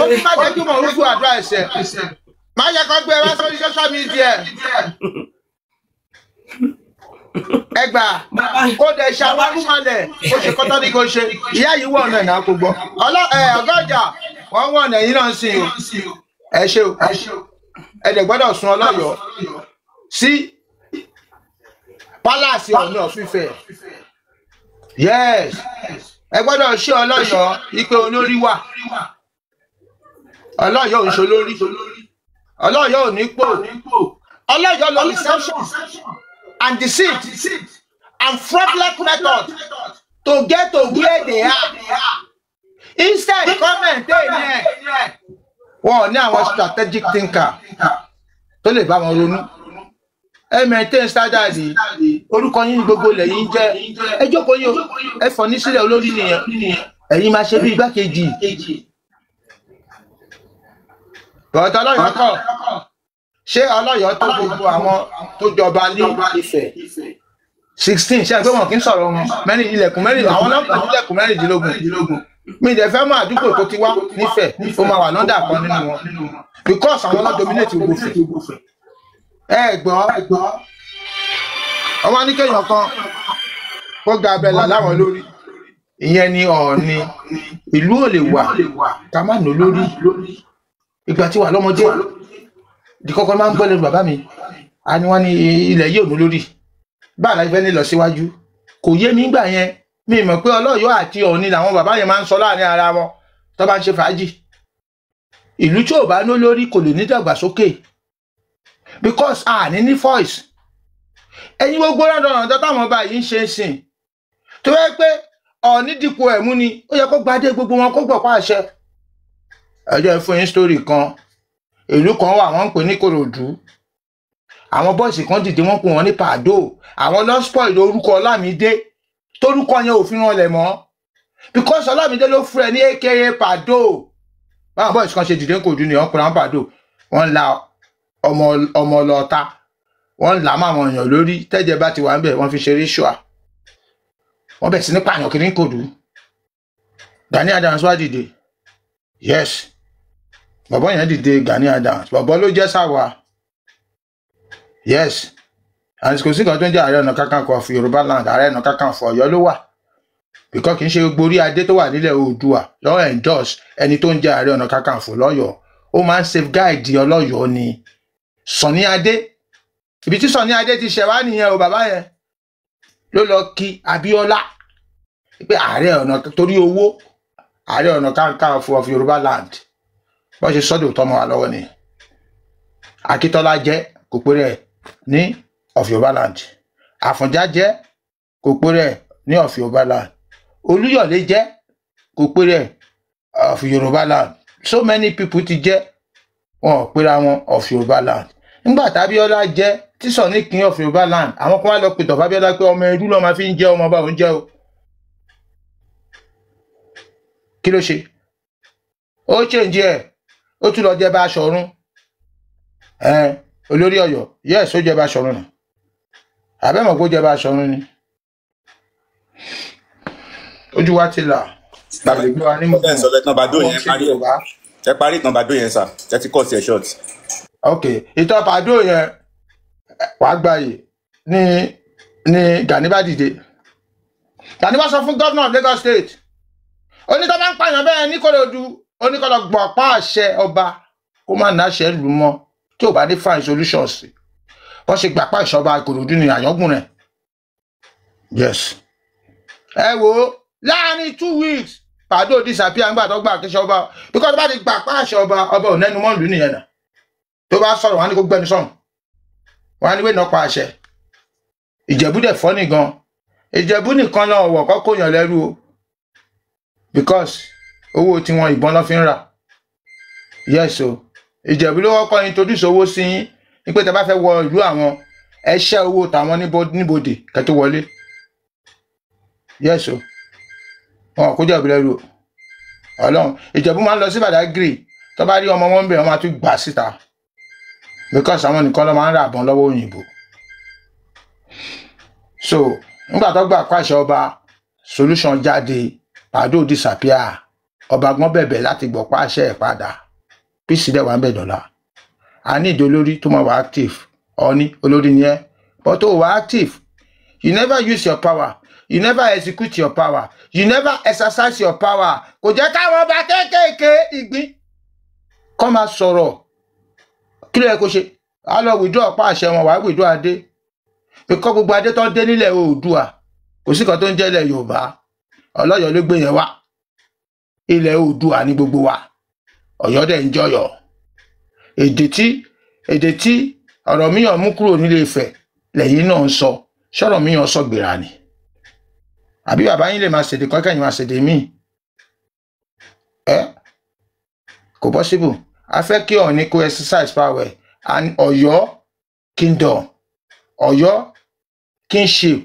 Speaker 3: ó ní má jẹ́ kí mo rúgbó àdúrà ẹ̀ṣẹ̀ má yẹ kó gbé wá sórí social media ẹgbà kó dẹ̀ ṣàwárúmalẹ̀ ó ṣe kọ́tọ́ ní kó ṣe ìyá yìí wọ̀ ọ̀nà ìná kó gbọ́ ọ̀gá ọjà wọ́n wọ̀ ọ̀nà yìí náà sí o ẹ ṣe o ẹ dẹ̀ gbọ́dọ̀ sun ọlọ́yọ̀ sí pálásì Ọ̀ọ̀ni of Ifẹ̀ yes ẹ gbọ́dọ̀ ṣe ọlọ́yọ̀ ipe olórí wà ọlọ́yọ̀ ò ń ṣe olórí ọlọ́yọ̀ ò ní pò ọlọ́yọ̀ lọ reception and deceit and fraudulent method to get to where they are instead comment ẹ̀ wọ́n ní àwọn strategic thinker tó lè bá wọn ronú ẹ maintain standard orúkọ yín gbogbo lẹ́yìn jẹ́ ẹ jókòó yín ẹ fọ̀ ní sílẹ̀ olórí nìyẹn ẹ̀yin máa ṣe bí igbákejì bọ̀dọ̀ ọlọ́yọ̀ kọ̀ ṣé ọlọ́yọ̀ tó gbogbo àwọn tó jọba ní Ifẹ̀ 16 ṣe pé wọn kì í sọ̀rọ̀ wọn ilẹ̀kùn mẹ́rin àwọn ọlọ́pàá ilẹ̀kùn mẹ́rìndínlógún mi dẹ̀ fẹ́ mọ̀ àdúgbò tó ti wá nífẹ̀ẹ́ ó máa wà lọ́dà kan nínú wọn because àwọn náà dominate gbogbo fẹ̀ ẹ gbọ́ ọwọ́ ní kéèyàn kan kó ga abẹ́là láwọn lórí ìyẹn ni Ọ̀ọ̀ni ìlú ò lè wà ká má nù lórí ìgbà tí wà lọ́mọdé di kọ́kọ́ máa ń gbọ́ lẹ́nu bàbá mi a ní wọ́n ní ilẹ̀ yìí ò ní lórí bá àlàyé fẹ́ ní lọ síwájú kò yé mi gbà yẹn mi mọ̀ pé Ọlọ́yọ̀ àti Ọ̀ọ̀ni làwọn bàbá yẹn máa ń sọ láàrin ara wọn tó bá ń ṣe fàájì ìlú tí ò bá ní lórí kò lè ní dàgbàsókè because a ní voice ẹ̀yin gbogbo ràndọ̀ràndọ̀ táwọn ọba yìí ń ṣe ń sìn tó yẹ pé Ọ̀ọ̀ni dípò ẹ̀mú ni ó yẹ kó gbadé gbogbo wọn kó gbọ̀pá àṣẹ ẹjọ́ fún yín story kan ìlú kan wà wọ́n ń pè ní Kòròdú àwọn bọ́ọ̀sì kan dìde wọ́n pè wọ́n ní Pàdó àwọn lọ spoil orúkọ Ọlámídé torúkọ yẹn ò fi ràn lẹ̀ mọ́ because Ọlámídé ló fún ẹ ní aka Pàdó báwọn bọ́ọ̀sì kan ṣe dìde ń Kòròdú ni wọ́n pè wọ́n Pàdó wọ́n la ọmọ lọ́ta wọ́n là máa wọn èèyàn lórí tẹ́jẹ̀ bá ti wà ń bẹ̀ wọ́n fi ṣe ritual wọ́n bẹ̀ sí ní pààyàn kiri ń Kòròdú Gani Adams wá dìde yes bàbá yẹn dìde Gani Adams bàbá ló jẹ́ sáwà yes and kò sí nǹkan tó ń jẹ́ Ààrẹ Ọ̀nà Kakanfò of Yorùbá land Ààrẹ Ọ̀nà Kakanfò Ọ̀yọ́ ló wà because kì í ṣe gbogbo orí adé tó wà nílẹ̀ Oòduà lọ́wọ́ endorse ẹni tó ń jẹ́ Ààrẹ Ọ̀nà Kakanfò lọ́yọ̀ọ́ ó máa ń safeguard Ọlọ́yọ̀ọ́ ni Sọ̀ní Adé ibi tí Sọ̀ní Adé ti ṣẹ̀ wá nìyẹn o bàbá yẹn ló lọ kí Abíọ́lá pé Ààrẹ Ọ̀nà torí owó Ààrẹ Ọ̀nà Kakanfò of Yorùbá land bọ́n ṣe sọ́dọ̀ tọ́mọ wa lọ́wọ́ ni Akíntọ́lá jẹ́ kò pé rẹ̀ ní of Yorùbá land Àfọ̀njá jẹ́ kò pé rẹ̀ ní of Yorùbá land Olúyọ̀lé jẹ́ kò pé rẹ̀ of Yorùbá land so many people ti jẹ́ wọn ò pera wọn of Yorùbá land nígbà tábíọ́lá jẹ́ tí Sọ̀ní king of Yorùbá land àwọn kan wá lọ pètò fábíọ́lá pé ọmọ ẹrú lọ́ọ́ máa fi ń jẹ́ ọmọ ọba òun jẹ́ o kí ló ṣe ó change ẹ̀ ó tún lọ jẹ Báṣọ̀run olórí Ọ̀yọ́ yes ó jẹ Báṣọ̀run nà àbẹ́mọ̀ kó jẹ Báṣọ̀run ni ojú wa ti là gbàgbé wa ní mọ̀
Speaker 4: ẹ parí ìtàn Bàdó yẹn sà ẹ ti kọ́ sí ẹ short.
Speaker 3: ok ìtàn Bàdó yẹn wàá gbàyè ní Gani bá dìde Gani bá sọ fún gómìnà of Lagos State onítọ́ bá ń pààyàn bẹ́ẹ̀ ní Kòròdú oníkọlọ gbọ̀pá àṣẹ ọba kó má náṣẹ lù mọ́ tí ò bá ní fine solutions sí wọ́n ṣe gbàpá ìṣọba Ìkòròdú ní àyọ́gùn rẹ̀ yes ẹ wo láàrin 2 weeks Pàdó disappear ńgbà tó gbà kí ṣọba because bá ti gbàpá ìṣọba ọba ò nẹnu mọ́ lù nìyẹn náà tó bá sọ̀rọ̀ wọn á ní kó gbẹnu sọ̀rọ̀ wọn á ní wé náà pa àṣẹ Ìjẹ̀bú dẹ̀ fọ́ nìgan Ìjẹ̀bú nìkan náà wọ̀ kọ́kọ́ yàn lẹ́rú o because owó tí wọn ìbọn lọ́ fi ń rà yes o Ìjẹ̀bú ló kọ́kọ́ introduce owó sí yín ní pé tẹ́ bá fẹ́ wọ ìlú àwọn ẹ ṣẹ́ owó tàwọn níbodè kẹ́ tó wọlé yes o wọn kó Ìjẹ̀bú lẹ́rú o Ọlọ́run Ìjẹ̀bú máa ń lọ sí Badagry tó bá rí ọmọ wọn bẹ̀ wọ́n máa tún gbà síta because àwọn nìkan ló máa ń rà bọ́n lọ́wọ́ òyìnbó so nígbà tó gbà pàṣẹ ọba solution jáde Pàdó disappear ọba gbọ́n bẹ̀bẹ̀ láti gbọ́ pàṣẹ ẹ̀ padà PC dẹ̀ wà ń bẹ̀ dọ́là a ní ìdí olórí tó máa wà active ọ̀ní olórí ni ẹ́ but tó wà active you never use your power you never execute your power you never exercise your power kò jẹ́ káwọn ọba kéékèèké ìgbín kọ́ máa sọ̀rọ̀ kí ló yẹ kó ṣe á lọ withdraw pàṣẹ wọn wàá withdraw adé ikọ́ gbogbo adé tó dé nílẹ̀ Oòduà kò sí kan tó ń jẹ́ ilẹ̀ Yorùbá Ọlọ́yọ̀ ló gbé yẹn wá ilẹ̀ Oòduà ní gbogbo wa Ọ̀yọ́ dẹ̀ ń jọyọ̀ èdè tí Ọ̀rànmíyàn mú kúrò nílé Ifẹ̀ lẹ́yìn náà ń sọ ṣọ́rànmíyàn sọ gbéra ni àbí bàbá yín lè máa ṣèdè kọ́kẹ́yìn máa ṣèdè míì kò possible a fẹ́ kí Ọọ̀ni kó exercise power and Ọ̀yọ́ kingdom Ọ̀yọ́ kingship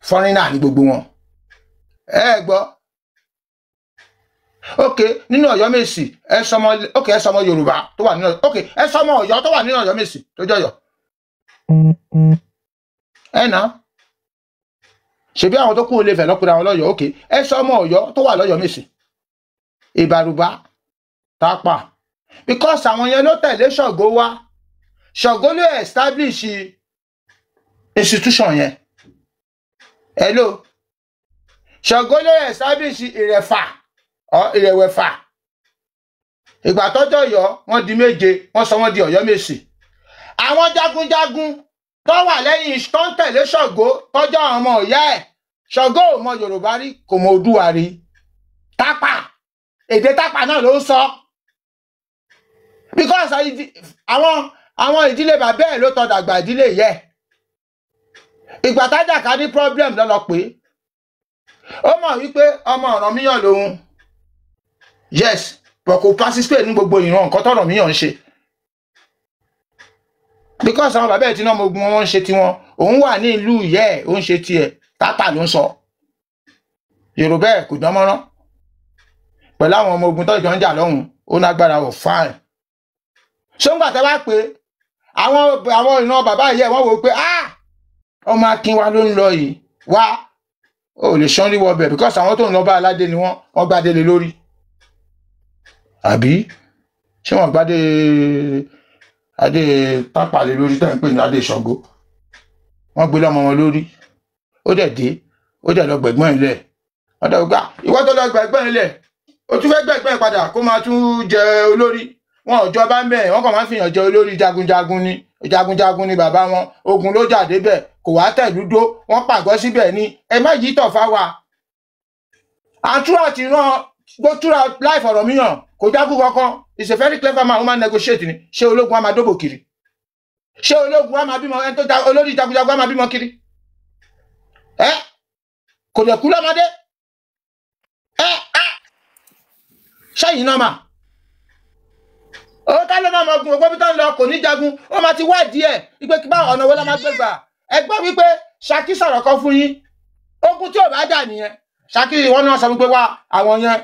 Speaker 3: foreigner ní gbogbo wọn gbọ́ ok nínú Ọ̀yọ́ Mèsì ẹ sọmọ Yorùbá tó wà nínú ok ẹ sọmọ Ọ̀yọ́ tó wà nínú Ọ̀yọ́ Mèsì tó jọyọ̀ náà ṣebí àwọn tó kú lè fẹ́ lọ́kùnrin àwọn lọ́yọ̀ ok ẹ sọmọ Ọ̀yọ́ tó wà lọ́yọ̀ Mèsì Ìbàrùbá Tápà because àwọn yẹn ló tẹ̀lé Ṣàngó wá Ṣàngó ló establish institution yẹn hello Ṣàngó ló establish Ìrẹ̀wẹ̀fà ìgbà tọ́jọ́ Ọ̀yọ́ wọ́n di méje wọ́n sọ wọ́n di Ọ̀yọ́ Mèsì àwọn jagunjagun tó wà lẹ́yìn tó ń tẹ̀lé Ṣàngó tọ́jọ́ àwọn ọmọ ìyá ẹ̀ Ṣàngó ò mọ Yorùbá rí kò mọ Oòduà rí Tápà èdè Tápà náà ló ń sọ because àwọn ìdílé bàbá ẹ̀ ló tọ́ dàgbà ìdílé yẹ ìgbà tájàká ní problem lọ́lọ́ pé ó mọ̀ wípé ọmọ Ọ̀rànmíyàn lòun yes but kò participate ní gbogbo ìran nǹkan tọ́rànmíyàn ń ṣe because àwọn bàbá ẹ̀ tí náà mo gun wọn ń ṣe tiwọn òun wà ní ìlú ìyẹ́ ẹ̀ ó ń ṣe tiẹ̀ Tápà ló ń sọ Yorùbá ẹ̀ kò dán mọ́rán pẹ̀lú àwọn ọmọ ogun tó jọ ń jà lọ́hùn ó lágbára ò fine ṣóńgbà tẹ́ bá pé àwọn ìran bàbá ìyẹ́ wọ́n wò pé ọmọ Akínwá ló ń lọ yìí wá ó lè ṣán ríwọ bẹ̀ because àwọn tó ń lọ bá aládé ni wọ́n gbádé lé lórí àbí ṣé wọ́n gbádé adé Tápà lé lórí tẹ́ ń pè ní adé Ṣàngó wọ́n gbé lọ́mọ wọn lórí ó dẹ̀ lọ gbẹ̀gbọ́n ilẹ̀ wọ́n dẹ̀ gbà ìwọ́n tó lọ gbẹ̀gbọ́n ilẹ̀ ó tún fẹ́ gbẹ̀gbọ́n padà kó máa tún jẹ olórí wọn ò jọba ń bẹ̀ wọ́n kàn máa ń fìyàn jẹ olórí jagunjagun ni bàbá wọn ogun ló jà débẹ̀ kò wá tẹ̀lúdó wọ́n pàgọ́ síbẹ̀ ni ẹ má yí tọ̀ fáwa àtúrà ti rán gbótúrà láì Ọ̀rànmíyàn kò jágún kankan is a very clever man ó máa negotiate ni ṣé ológun á máa dóbò kiri ṣé ológun á máa bímọ ẹni tó olórí jagunjagun á máa bímọ kiri kò dẹ̀ kú lọ́mọdé ṣẹ́yìn náà mà ó ká ló máa mọ ogun ògbóbi tó ń lọ kò ní jagun ó máa ti wádìí ẹ̀ ìpè kí bá ọ̀nà wo la máa gbé gbà ẹ gbọ́ wípé Ṣakí sọ̀rọ̀ kan fún yín ogun tí ò bá jà nìyẹn Ṣakí wọn náà sọ wípé wá àwọn yẹn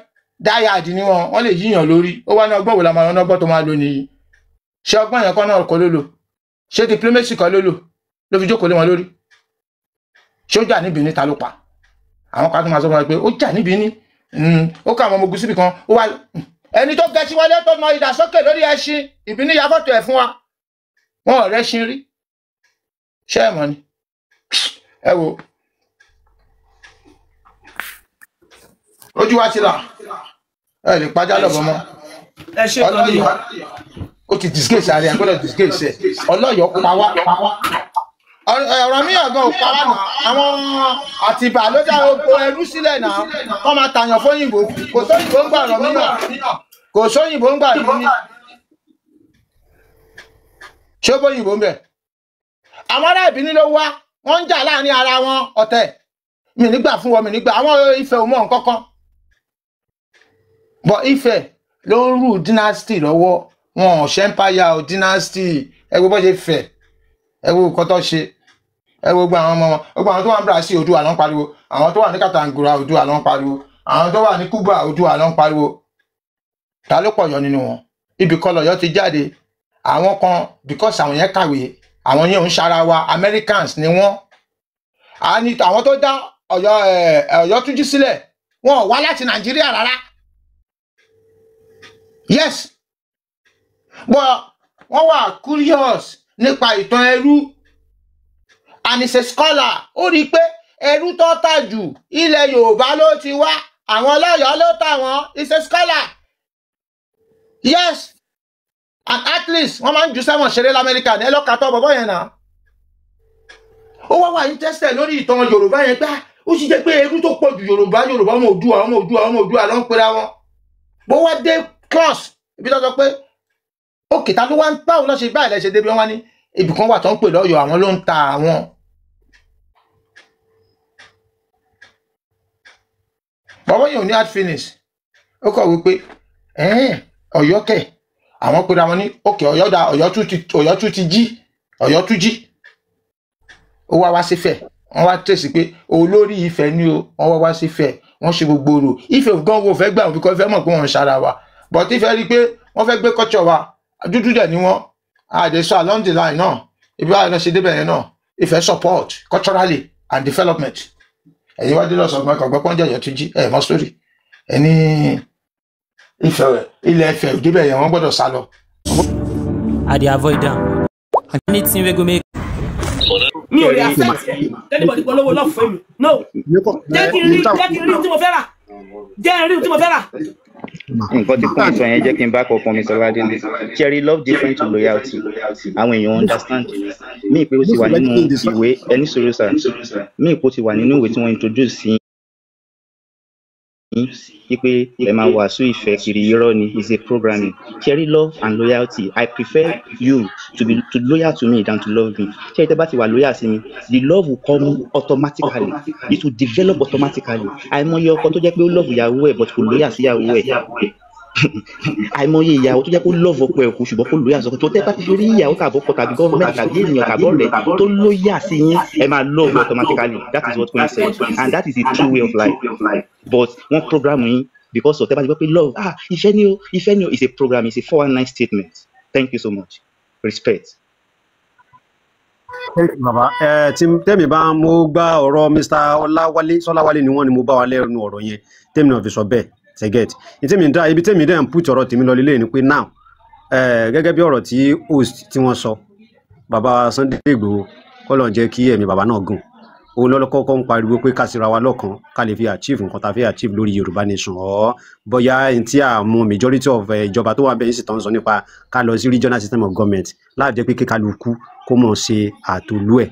Speaker 3: dáyàdì ni wọn lè yíyàn lórí ó wá ní ọgbọ́n wo la máa ọgbọ́n tó máa lò nìyí ṣé ọgbọ́n yẹn kan náà kọ́ ló lò ṣé diplomacy kan ló lò ló fi jókòó lé wọn lórí ṣé ó jà níbi ní ta ló pa àwọn kan tó máa sọ fún wa pé ó jà níbi ní ó ká àwọn ọmọ ogun síbi kan ó wá ẹni tó gẹṣí wọlé tó mọ ìdásókè lórí ẹṣin ìbíní ya fọ́tò ẹ̀ fún wa wọn ò rẹ́ṣin rí ṣé ẹ mọ̀ ni ẹ wo ojú wa ti là ẹ lè pàjá lọ́bọ̀ mọ́
Speaker 1: ẹ ṣe kan ní
Speaker 3: ó ti disgrace ààrẹ àgbọ́dọ̀ disgrace ẹ̀ ọlọ́yọ̀ pa wá ọ̀rọ̀ mi ọ̀gán ò pa wá náà àwọn Àtìbà ló dá gbogbo ẹrú sílẹ̀ náà kọ́ máa tàyàn fóyìnbó kò sóyìnbó ń gbà ọ̀rọ̀ mi náà kò sóyìnbó ń gbà ìlú ní ṣé ó bóyìnbó ń bẹ̀ àwọn ará Ìbíní ló wá wọ́n ń jà láàrin ara wọn ọ̀tẹ̀ mi nígbà fún wọn mi nígbà àwọn Ifẹ̀ ò mọ̀ nǹkan kan but Ifẹ̀ ló ń rú dynasty lọ́wọ́ wọn ò ṣe empire o dynasty ẹ wo bó ṣe fẹ̀ ẹ wo nǹkan tó ṣe ẹ wo gbogbo àwọn ọmọ wọn gbogbo àwọn tó wà ní Brazil Oòduà ló ń pariwo àwọn tó wà ní Katangura Oòduà ló ń pariwo àwọn tó wà ní Cuba Oòduà ló ń pariwo ta ló pọ̀ yọ nínú wọn ibì kan lọ̀yọ́ ti jáde àwọn kan because àwọn yẹn kàwé àwọn yẹn ò ń ṣara wa Americans ni wọ́n àwọn tó dá Ọ̀yọ́ Túnjí sílẹ̀ wọn ò wá láti Nàìjíríà rárá yes but wọ́n wà curious nípa ìtàn ẹrú and is a scholar ó rí i pé ẹrú tó tà jù ilẹ̀ Yorùbá ló ti wá àwọn ọlọ́yọ̀ ló tà wọ́n is a scholar yes and at least wọ́n máa ń ju sẹ́wọ̀n ṣeré l'Amẹ́ríkà ní ẹlọ́kàtọ́ bọ̀bọ̀ yẹn náà ó wá interested lórí ìtàn Yorùbá yẹn pé ó sì jẹ́ pé ẹrú tó pọ̀ jù Yorùbá ọmọ Oòduà ló ń pera wọn bó wá dé cross ibi tó sọ pé òkè ta ló wá ń báwo lọ́ ṣe báyìí lẹ́sẹ̀ débi wọn wá ní ibì kan wà tó ń pè lọ́yọ̀ àwọn ló ń ta àwọn bọ́bọ́ yìí ò ní hard finish ó kọ̀ wípé Ọ̀yọ́ kẹ̀ àwọn pera wọn ní òkè Ọ̀yọ́ tún ti jí Ọ̀yọ́ tún jí ó wá sífẹ̀ wọ́n wá tẹ̀sí pé olórí Ifẹ̀ ni o wọ́n wá sífẹ̀ wọ́n ṣe gbogbo rò Ifẹ̀ gan wo fẹ́ gbà wọn bíkọ́ Ifẹ̀ mọ̀ pé wọ́n ń ṣara wa but Ifẹ̀ rí i pé wọ́n fẹ́ gbé culture wa dúdú dẹ̀ ni wọ́n àdèsọ along the line náà ibi wàá lọ ṣe débẹ̀ yẹn náà Ifẹ̀ support culturally and development ẹ̀yin wá dé lọ́sọ̀gbọ́n ẹ̀kọ́ gbọ́ pọ́njẹ́ Ọ̀yọ́ Túnjí mọ́ story ẹni Ifẹ̀ ilẹ̀ Ifẹ̀ débẹ̀ yẹn wọ́n gbọ́dọ̀ sá lọ.
Speaker 5: I dey avoid am. Anything wey go make.
Speaker 1: Mi ò rí accept anybody polówó love for me. No. Jẹ́ kí n rí tí mo fẹ́ rà. Jẹ́ rí tí mo fẹ́ rà.
Speaker 2: nǹkan tí kò ń sọ yẹn jẹ́ kí n bá kọ̀ọ̀kan mi sọ ládélé cherry love different to loyalty àwọn èèyàn understand mí pé ó ti wà nínú ìwé ẹni sọ̀rọ̀ sà mí pé ó ti wà nínú ìwé tí wọ́n introduce sí pé ẹ máa wàásù ìfẹ́ kiri irọ́ ni is a programming cherry love and loyalty I prefer you to be loyal to me than to love me cherry tẹ́ bá ti wà loyal sí mi the love will come automatically it will develop automatically àìmọye ọkọ tó jẹ́ pé ó love ìyàwó ẹ̀ but kò loyal sí ìyàwó ẹ̀ àìmọye ìyàwó tó jẹ́ kó love ọkọ ẹ̀ kò ṣùgbọ́n kó loyal sọ́kọ tó tẹ́ bá ti rí ìyàwó kàbọ̀kọ tàbí gọ́ọ̀mẹ̀ntì tàbí ènìyàn kàbọ̀ rẹ̀ tó loyal sí yín ẹ máa love automatically that is what Queen said and that is the true way of life but one program yín because of tẹ́ bá ti gbọ́ pé love ìfẹ́ ni o is a program is a 419 statement thank you so much respect.
Speaker 6: bàbá tẹ́mi bá mo gba ọ̀rọ̀ Mr. Ọláwálé ni wọ́n ni mo bá wa lẹ́nu ọ̀rọ̀ yẹn tẹ́mi náà fi sọ bẹ́ẹ̀ ṣẹ́gẹ̀t ibi tẹ́mi dẹ́ ń put ọ̀rọ̀ tèmi lọ lílé ni pé now gẹ́gẹ́ bí ọ̀rọ̀ tí host tí wọ́n sọ bàbá Sunday Igboho kọ́lọ̀ jẹ́ kí ẹ̀mí bàbá náà gùn òun lọ́kọ́kọ́ ń pariwo pé ká síra wa lọ́kàn ká lè fi achieve nǹkan tá a fẹ́ achieve lórí Yorùbá nation ọ̀ bóyá tí àwọn majority of ìjọba tó wà bẹ́ẹ̀ sì tán sọ nípa ká lọ sí regional system of government láti jẹ́ pé kíkálukú kó mọ̀ ṣe àtòlú ẹ̀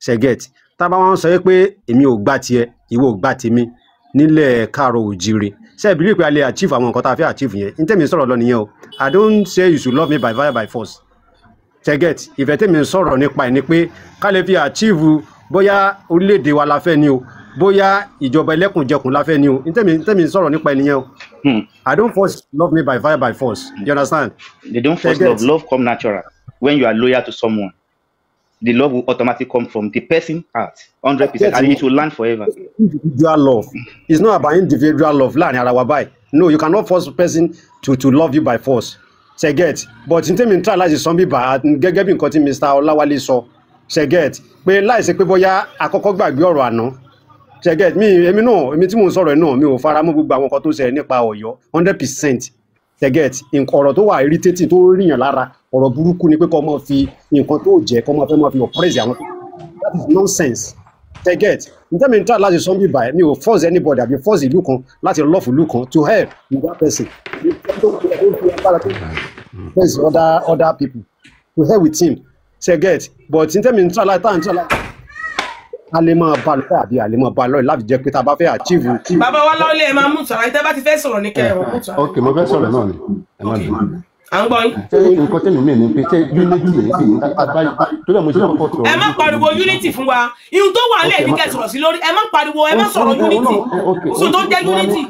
Speaker 6: ṣẹ́gẹ̀t tá a bá wọn sọ pé èmi ò gbà tiẹ̀ ìwọ ò gbà tèmi nílẹ̀ káàrọ̀ òjìire ṣe é believe pé a lè achieve àwọn nǹkan tá a fẹ́ achieve yẹn ní tèmi sọ̀rọ̀ lọ nìyẹn o I don't say you should love me by fire by force ṣẹ́gẹ̀t ìfẹ́ tèmi sọ̀rọ̀ nípa ẹ̀ ni pé ká lè fi achieve bóyá orílẹ̀-èdè wa la fẹ́ ni o bóyá ìjọba ẹlẹ́kùnjẹkùn la fẹ́ ni o ní tèmi sọ̀rọ̀ nípa ẹ̀ nìyẹn o I don't force love me by fire by force you understand.
Speaker 2: They don't force love come natural when you are loyal to someone. The love will automatically come from the person heart 100% and it will land forever.
Speaker 6: Individual love. It's not about individual love. No, you cannot force a person to love you by force. Say get. But in terms of try like some people gẹ́gẹ́ bí nǹkan tí Mr. Ọláwálé sọ. Say get. Pé láì ṣe pé bóyá àkọ́kọ́ gbàgbé ọ̀rọ̀ àná. Say get. Èmi tí mò ń sọ̀rọ̀ náà mi ò fara mọ́ gbogbo àwọn nǹkan tó ṣẹlẹ̀ nípa Ọ̀yọ́ 100%. Say get. Ọ̀rọ̀ tó wà irritating tó ríyàn lára. Ọ̀rọ̀ burúkú ni pé kó máa fi nǹkan tó jẹ́ kó máa fẹ́ máa fi oppress àwọn that is nonsense they get in terms of try láti sọ bí báyìí mi ò force anybody àbí force ìlú kan láti love ìlú kan to help with that person There's other people. To hell with him. Say get. But in terms of try like a lè máa bá lọ àbí a lè máa bá lọ láti jẹ́ pé tá bá fẹ́ achieve.
Speaker 1: Bàbá wa lọ́lẹ̀ ẹ máa mú sọ̀rọ̀ ìtẹ́ bá ti fẹ́ sọ̀rọ̀ ní kẹ́ ẹ̀ mú sọ̀rọ̀.
Speaker 7: Ok, mo fẹ́ sọ̀rọ̀ náà ni. Ẹ má bínú.
Speaker 1: À ń gbọ́ yín.
Speaker 7: Ṣé nǹkan tẹ́mi mi ni pé ṣé unity yìí sì tó dẹ̀ mo ṣe kọ́kọ́ sọ̀rọ̀.
Speaker 1: Ẹ má pariwo unity fún wa. Ihun tó wà nílẹ̀ ní kẹ́ sọ̀rọ̀ sí lórí. Ẹ má pariwo, ẹ má sọ̀rọ̀ unity. So tó jẹ́ unity.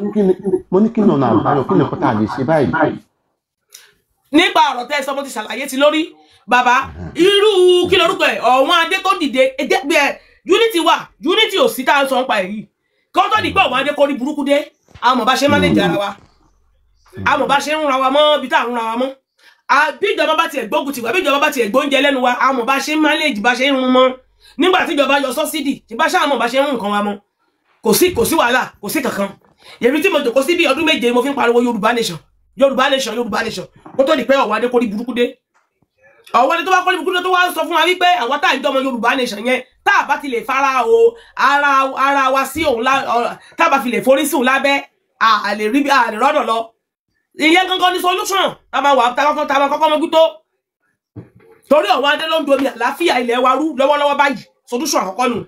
Speaker 7: Mo ní kí ni ọ̀nà àbáyọ kí ni ọ̀pọ̀ tá a lè ṣe báyìí.
Speaker 1: Nípa ọ̀rọ̀ tẹ́ sọ mo ti ṣàlàyé ti lórí. Bàbá irú kí lorúkọ ẹ̀ ọ̀wọ́n adé tó dìde ẹgbẹ́ unity wà unity ò sí tá à ń sọ ń pa èyí kọ́ tó di pé ọ̀wọ́n adé kó rí burúkú dé àmọ̀ bá ṣe manage ara wa àmọ̀ bá ṣe ń ra wa mọ́ bí tá à ń ra wa mọ́ bí ìjọba bá tiẹ̀ gbógun tiwa bí ìjọba bá tiẹ̀ gbóúnjẹ lẹ́nu wa àmọ̀ bá ṣe manage bá ṣe ń run mọ́ nígbà tí ìjọba yọ subsidy tí bá ṣàmọ̀ bá ṣe ń rún nǹkan wa mọ́ kò sí wàhálà kò sí kankan èmi tí mo jòkó sí bí ọdún méje mo fi ń pariwo Yorùbá nation Yorùbá nation Yorùbá nation kó tó di pé ọ̀wọ́n adé kó rí burúkú dé ọwọ́ ni tó bá kọ́ ní bukúndé tó wá ń sọ fún wa wípé àwọn tá à ń jọmọ Yorùbá nation yẹn tá a bá ti lè fara o ara wa sí òun tá a bá fi lè forí sí òun lábẹ́ a lè rọ́dọ̀ lọ ìyẹn gangan ní solution tá a máa kọ́kọ́ mọ́jú tó torí ọ̀wọ́ adé ló ń domi àlàáfíà ilẹ̀ wa rú lọ́wọ́lọ́wọ́ báyìí solution àkọ́kọ́ nù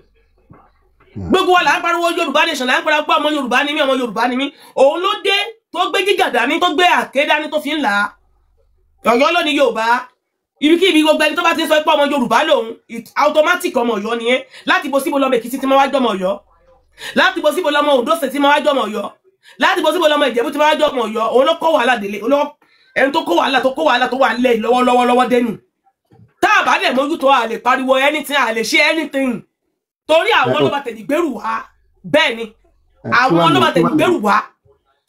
Speaker 1: gbogbo wa là ń pariwo Yorùbá nation là ń pariwo pé ọmọ Yorùbá ni mí òun ló dé tó gbé gíga dání tó gbé àké dání tó fi ń là á Ọ̀yọ́ ló ní Yorùbá ibikíbi gbogbo ẹni tó bá ti sọ pé ọmọ Yorùbá lòun automatic ọmọ Ọ̀yọ́ nìyẹn láti bó síbo lọmọ Èkìtì tí mo wá jọmọ Ọ̀yọ́ láti bó síbo lọmọ Oǹdó State tí mo wá jọmọ Ọ̀yọ́ láti bó síbo lọmọ Ìjẹ̀bú tí mo wá jọmọ Ọ̀yọ́ òun ló kó wàhálà délé ẹni tó kó wàhálà tó wà lẹ lọ́wọ́lọ́wọ́ dẹnu tá a bá dẹ̀ mójútó a lè pariwo anything a lè ṣe anything torí àwọn ló bá tẹ̀lé gbèrú wá bẹ́ẹ̀ ni àwọn ló bá tẹ̀lé gbèrú wá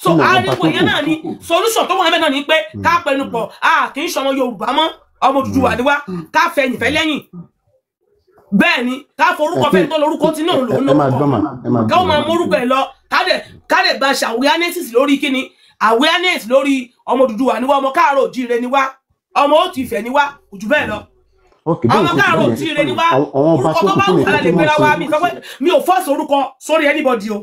Speaker 1: so ariwo yẹn náà ni solution tó wà mẹ́ta ni pé ká pẹnu pọ̀ a kì í ṣọmọ Yorùbá mọ́ ọmọ Odùduwà ni wá ká fẹ́ yìnfẹ́ lẹ́yìn bẹ́ẹ̀ ni ká forúkọ fẹ́ tó lórúkọ tí náà lòun lórúkọ ká máa mórúkọ ẹ̀ lọ ká dẹ̀ gba ṣe awareness lórí kíni awareness lórí ọmọ Odùduwà ni wá ọmọ káàárọ̀ òjíire ni wá ọmọ Òtù Ìfẹ́ ni wá kò jù bẹ́ẹ̀ lọ ọmọ káàárọ̀ òjíire ni wá orúkọ tó bá wù kálẹ̀ lè gbéra wá mi ò fọ́ọ̀sì orúkọ sórí anybody o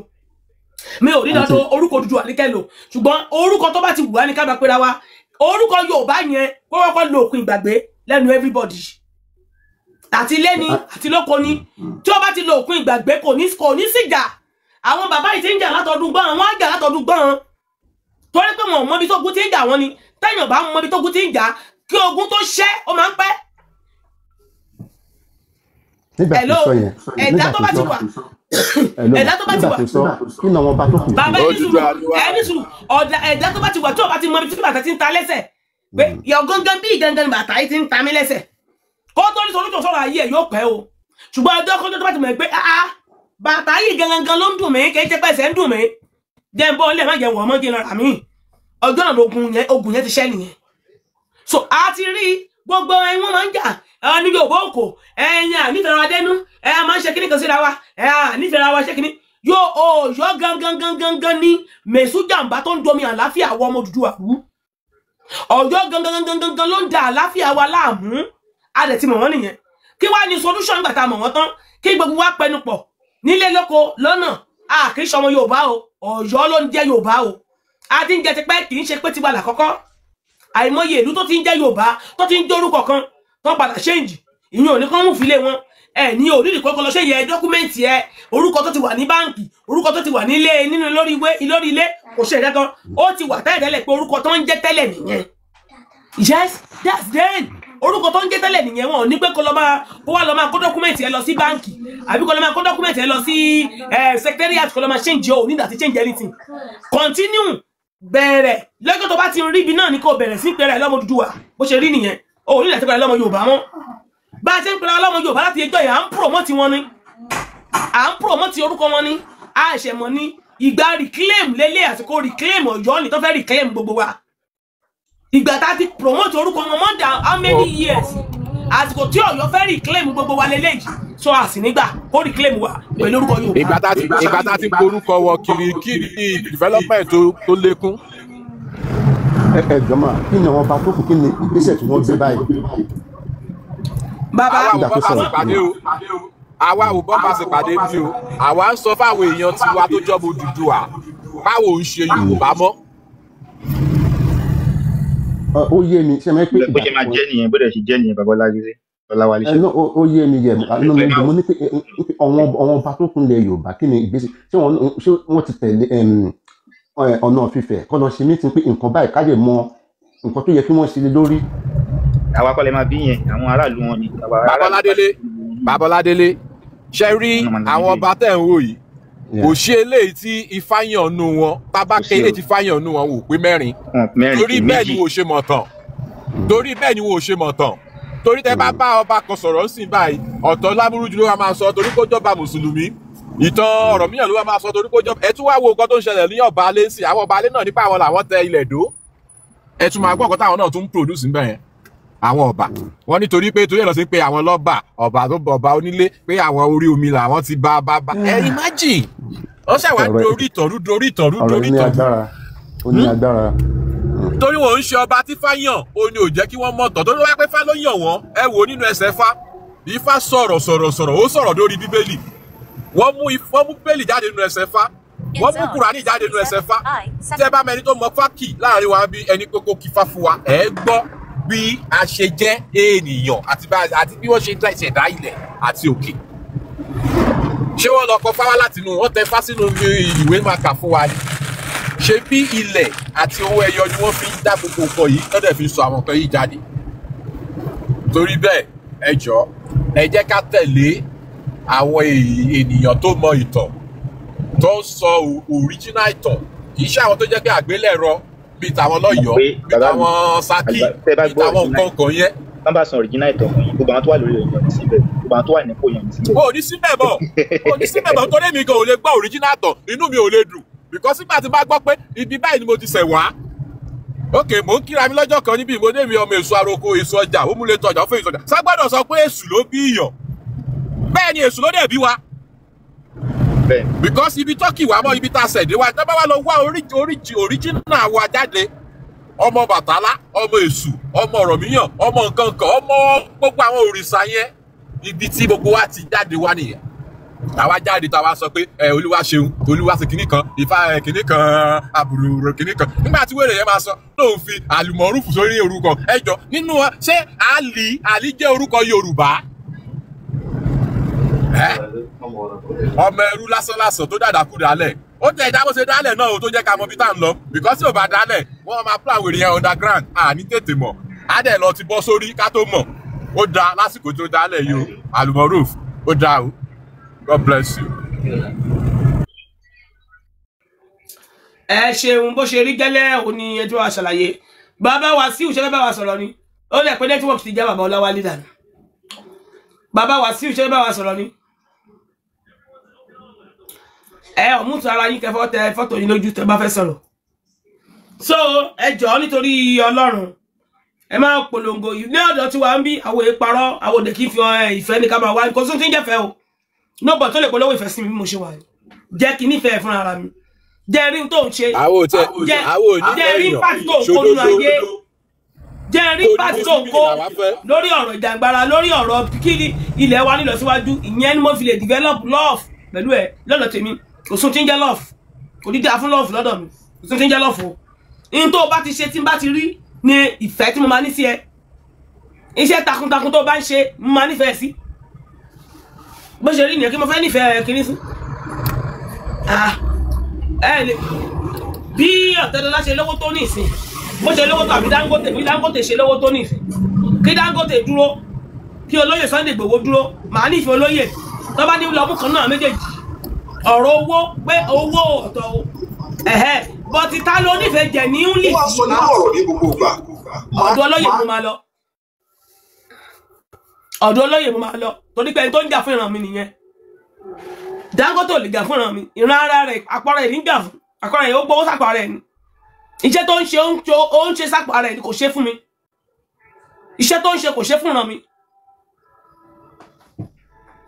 Speaker 1: mi ò rí dandan orúkọ Odùduwà ní kẹ́lò ṣùgbọ́n orúkọ tó bá ti wù wá ní ká bá péra wá orúkọ Yorùbá yẹn kó wọ́pọ̀ lo òkun ìgbàgbé lẹ́nu everybody àti lẹ́ni àti lóko ni tí ó bá ti lo òkun ìgbàgbé kò ní síjà àwọn bàbá yìí ti ń jà látọdún gbọ́n wọ́n á jà látọdún gbọ́n torí pé wọn ò mọbi tó ogun ti ń jà wọn ni tẹ́yàn bá mọbi tó ogun ti ń jà kí ogun tó ṣẹ́ ó máa ń pẹ́. ẹ̀dá tó bá ti wà
Speaker 7: kí ni àwọn bá tó kù.
Speaker 1: bàbá ẹni sùn ẹ̀dá tó bá ti wà tí ò bá ti mọbi tí bàtà ti ń ta lẹ́sẹ̀ pé yọ gangan bí gangan bàtà yìí ti ń ta mí lẹ́sẹ̀ kó tó ní sọlótò sọ̀rọ̀ ayé ẹ̀ yóò pẹ́ o ṣùgbọ́n ọjọ́ kọjọ́ tó bá ti mọ̀ pé bàtà yìí gangan ló ń dùn mí kì í ṣe pẹ́sẹ̀ ń dùn mí jẹ́ ń bọ́ ilé má jẹ́ wọ̀ ọmọ jìnnà rà mí ọjọ́ náà ogun yẹn ti ṣẹ́ nìyẹn so a ti rí gbogbo ẹyin wọn máa ń jà ní Yorùbá òkò ẹyin ànífẹ̀ẹ́ wa dẹnu máa ń ṣe kíní kan síra wa ànífẹ̀ẹ́ wa ṣe kíní yọ gangan ní mẹ̀sù jàǹbá tó ń domi àláfíà àwọn ọmọ Odùduwà rú Ọ̀yọ́ gangan ló ń da àláfíà wa láàmú a dẹ̀ ti mọ̀ wọ́n nìyẹn kí wá ní solution gbà tá a mọ̀ wọ́n tán kí gbogbo wa pẹnu pọ̀ nílé lóko lọ́nà kì í ṣọmọ Yorùbá o Ọ̀yọ́ ló ń jẹ́ Yorùbá o a ti ń jẹ tipẹ́ kì í ṣe pé tiwa làkọ́kọ́ àìmọye ìlú tó ti ń jẹ́ Yorùbá tó ti ń jórúkọ kan tó padà ṣéǹjì ìyẹn ò ní kán mú filé wọn ní orílẹ̀ kọ́kọ́ lọ ṣe yẹ dọ́kúmẹ́ǹtì orúkọ tó ti wà ní báǹkì orúkọ tó ti wà nílé nínú lórí ilé kò ṣe ìdákan ó ti wà tẹ́lẹ̀ pé orúkọ tó ń jẹ́ tẹ́lẹ̀ nìyẹn yes that's then orúkọ tó ń jẹ́ tẹ́lẹ̀ nìyẹn wọn ò ní pé kó wá lọ máa kó dọ́kúmẹ́ǹtì ẹ lọ sí báǹkì àbí kó lọ máa kó dọ́kúmẹ́ǹtì ẹ lọ sí secretariat kó lọ máa change o ní láti change anything continue bẹ̀rẹ̀ lọ́jọ́ tó bá ti rí ibi náà ní kó bẹ̀rẹ̀ sí pẹ̀rẹ̀ lọ́mọ Odùduwà bó ṣe rí nìyẹn o ní láti pẹ̀rẹ̀ lọ́mọ Yorùbá mọ́ bá a ṣe ń pẹ̀rẹ̀ lọ́mọ Yorùbá láti ẹjọ́ yẹn à ń promote wọn ni à ń promote orúkọ wọn ni a ṣẹ̀ mọ́ ní ìgbà reclaim lélẹ̀ àsìkò reclaim Ọ̀yọ́ ni tó fẹ́ reclaim gbogbo wa ìgbà tá a ti promote orúkọ wọn more than how many years àsìkò tí Ọ̀yọ́ fẹ́ reclaim gbogbo wa lélẹ̀ yìí so a sì nígbà kó reclaim wa pẹ̀lú orúkọ Yorùbá.
Speaker 4: ìgbà tá a ti porúkọ wọ kiri development tó lékún.
Speaker 7: ẹ jọ̀mọ́ kí ni àwọn bá tó kù kí ni ìgbésẹ̀ tí wọ́n gbé báyìí.
Speaker 1: bàbá
Speaker 4: àwa ò bọ́ bá ṣe pàdé bí o àwa ń sọ fáwọn èèyàn tiwa tó jọmọ Odùduwà báwo ń ṣe Yorùbá mọ́.
Speaker 7: ó yé mi ṣe mẹ́ pé
Speaker 2: bó ṣe máa jẹ́ nìyẹn bó dẹ̀ ṣe jẹ́ nìyẹn bàbá Ọláwálé ṣe.
Speaker 7: ó yé mi yẹ mo ní pé àwọn ọba tó kún lẹ̀ Yorùbá kí ni ìgbésẹ̀ ṣé wọ́n ti tẹ̀lé ọ̀nà fífẹ̀ kọ́ lọ ṣe mí ti pé nǹkan báyìí ká lè mọ nǹkan tó yẹ kí wọ́n ṣe lé lórí.
Speaker 2: àwa kọ́ lẹ máa bí yẹn àwọn aráàlú wọn ni.
Speaker 4: Bàbá Ọládélé ṣe rí àwọn ọba tẹ̀ ń wò yìí kò ṣe eléyìí tí Ifáyàn nù wọn tábà ké eléyìí tí Ifáyàn nù wọn wò pé mẹ́rin torí bẹ́ẹ̀ ni wò ṣe mọ̀ tán torí tẹ́ bá bá ọba kan sọ̀rọ̀ ń sìn báyìí ọ̀tọ̀ Lámúrújú ló wá máa sọ torí kó jọba mùsùlùmí ìtàn Ọ̀rànmíyàn ló wá máa sọ torí kó jọba ẹ tún wá wo nǹkan tó ń ṣẹlẹ̀ ní ọba alẹ́ sí àwọn ọba alẹ́ náà nípa àwọn làwọn tẹ ilẹ̀ dó ẹ tún máa gbọ́ nǹkan táwọn náà tún ń produce níbẹ̀ yẹn àwọn ọba wọn nítorí pé torí ẹ lọ sí pé àwọn lọ́ba ọba tó bọ̀ ọba onílé pé àwọn orí omi làwọn ti bá ẹ imagine wọ́n ṣàwá dorí ìtàn
Speaker 7: ó ní agbára.
Speaker 4: torí wọn ń ṣe ọba tí Fáyàn ó ní ò jẹ́ kí wọ́n mọ̀ tán torí wọ́n pẹ́ Fá ló yàn wọ́n ẹ wò nínú ẹsẹ̀ Fá Ifá sọ̀rọ̀ ó sọ̀rọ̀ lórí Bíbélì wọ́n mú Bíbélì jáde nínú ẹsẹ̀ Fá wọ́n mú Kùránì jáde nínú ẹsẹ̀ Fá tẹ́ bá mẹni tó mọ Fá kì láàrin wa bí ẹni pé kó kí Fá fún wa ẹ gbọ́ bí a ṣe jẹ́ ènìyàn àti bí wọ́n ṣe ṣẹ̀dá ilẹ̀ àti òkè ṣé wọ́n lọ kọ Fá wá látinú wọ́n tẹ Fá sínú ìwé máa kà fún wa ni ṣe bí ilẹ̀ àti owó ẹyọ ni wọ́n fi ń dá gbogbo nǹkan yìí lọ́dẹ̀ fi sọ àwọn nǹkan yìí jáde torí bẹ́ẹ̀ ẹ jọ̀ọ́ ẹ jẹ́ ká tẹ̀lé àwọn ènìyàn tó mọ ìtàn tó ń sọ original ìtàn kì í ṣe àwọn tó jẹ́ pé àgbélẹ̀rọ bíi tàwọn lọ́yọ̀ọ́ bíi tàwọn Ṣakí bíi tàwọn nǹkan kan yẹn.
Speaker 2: wọ́n bá san original ìtàn fún yín gbogbo àwọn tó wà lórí ìyàn ní síbẹ̀ gbogbo àwọn tó wà nípò yàn ní síbẹ̀.
Speaker 4: o ní síbẹ̀ bọ̀ torí mi gan ò lè gbọ́ original ìtàn inú mi ò lè dùn because nígbà tí bá gbọ́ pé ibi báyìí ni mo ti ṣẹ̀ wá ok mò ń kíra mi lọ́jọ́ kan níbi ìmọ̀ débi ọmọ èso aroko èso ọjà ó múlẹ̀ tọjà ó fẹ́ èso ọjà ságbọ́dọ̀ sọ pé èṣù ló bí ìyàn bẹ́ẹ̀ ni èṣù ló dẹ̀ bí wa because ibi tọ́kì wà mọ́ ibi tá a ṣẹ̀dé wa tẹ́ bá wà lọ wá original wa jáde ọmọ Bàtálá ọmọ èṣù ọmọ Ọ̀rànmíyàn ọmọ nǹkan kan ọmọ gbogbo àwọn òrìṣà yẹn ibi tí gbogbo wa ti jáde wá nìyẹn àwa jáde táwa sọ pé Olúwa ṣeun Olúwa ṣe kinní kan Ifá kinní kan àbùrò kinní kan nígbà tí wèrè yẹn máa sọ lóun fi àlùmọ̀rúfù sórí orúkọ ẹjọ nínú ṣé àlì jẹ́ orúkọ Yorùbá ọmọ ẹrú lásán tó dàdàkú dálẹ̀ ó tẹ ìdáwó ṣe dálẹ̀ náà tó jẹ́ ká mọ bí tá à ń lọ because tí ò bá dálẹ̀ wọ́n máa plan wèrè yẹn underground ní tètè mọ̀ á dẹ̀ lọ ti bọ́ sórí ká tó mọ̀ ó da lásìkò tó dálẹ̀ yìí o àlùmọ̀rúfù ó da o. God bless you.
Speaker 1: ẹ ṣeun bó ṣe rí gẹ́lẹ́ òní ẹjọ́ àṣàlàyé bàbá Wàsíù ṣe fẹ́ bá wa sọ̀rọ̀ ni ó lẹ̀ pé network ti já bàbá Ọláwálé dànù bàbá Wàsíù ṣe fẹ́ bá wa sọ̀rọ̀ ni ọ̀mùtù ara yín kẹfọ́ tẹ fọ́tò yín lójú tẹ bá fẹ́ sọ̀rọ̀ so ẹ jọ̀ọ́ nítorí Ọlọ́run ẹ máa polongo yìí ní ọ̀dọ̀ tí wàá ń bí àwọn èèparọ́ àwọn òde kí fi ìfẹ́ ní ká máa wá kó sún tí ń jẹ́fẹ́ o nọ́bọ̀ tó lè polówó ìfẹ́ sí mi bí mo ṣe wà jẹ́ kí nífẹ̀ẹ́ fúnra ara mi jẹ́ rí tó ń ṣe jẹ́ rí pàtí tó ń kó nínú ayé jẹ́ rí pàtí tó ń kó lórí ọ̀rọ̀ ìjàngbara lórí ọ̀rọ̀ kí ilẹ̀ wa nílọ síwájú ìyẹn ni mo fi lè develop love pẹ̀lú ẹ lọ́dọ̀ tèmi kò sún tí ń jẹ́ love kò ní dáa fún love lọ́dọ̀ mi kò sún tí ń jẹ́ love o ní tó o bá ti ṣe tí n bá ti rí ní ìfẹ́ tí mo máa ní sí ẹ iṣẹ́ takuntakun tó o bá ń ṣe mo máa nífẹ̀ẹ́ sí bó ṣe rí nìyẹn kí mo fẹ́ nífẹ̀ẹ́ kìíní sí bí Ọ̀tẹ́dọ́lá ṣe lówó tó ní ìsìn bó ṣe lówó tó àbí Dangote bí Dangote ṣe lówó tó ní ìsìn kí Dangote dúró kí olóyè Sunday Igboho dúró màá nífẹ̀ẹ́ olóyè tó bá ní lọ́mú kan náà méjèèjì ọ̀rọ̀ owó pé owó ọ̀tọ̀ o bọ́tí ta ló nífẹ̀ẹ́ jẹ̀ ní ń lì ọ̀dọ̀ olóyè mo máa lọ ọ̀dọ̀ olóyè mo máa lọ torí pé ẹni tó ń jà fún ìran mi nìyẹn Dangote ò lè jà fún ìran mi ìran ara rẹ̀ àpárá ẹ̀ nígbà fún àpárá ẹ̀ ó gbowó sápá rẹ̀ ni iṣẹ́ tó ń ṣe ó ń ṣe sápá rẹ̀ ni kò ṣe fún mi iṣẹ́ tó ń ṣe kò ṣe fún ìran mi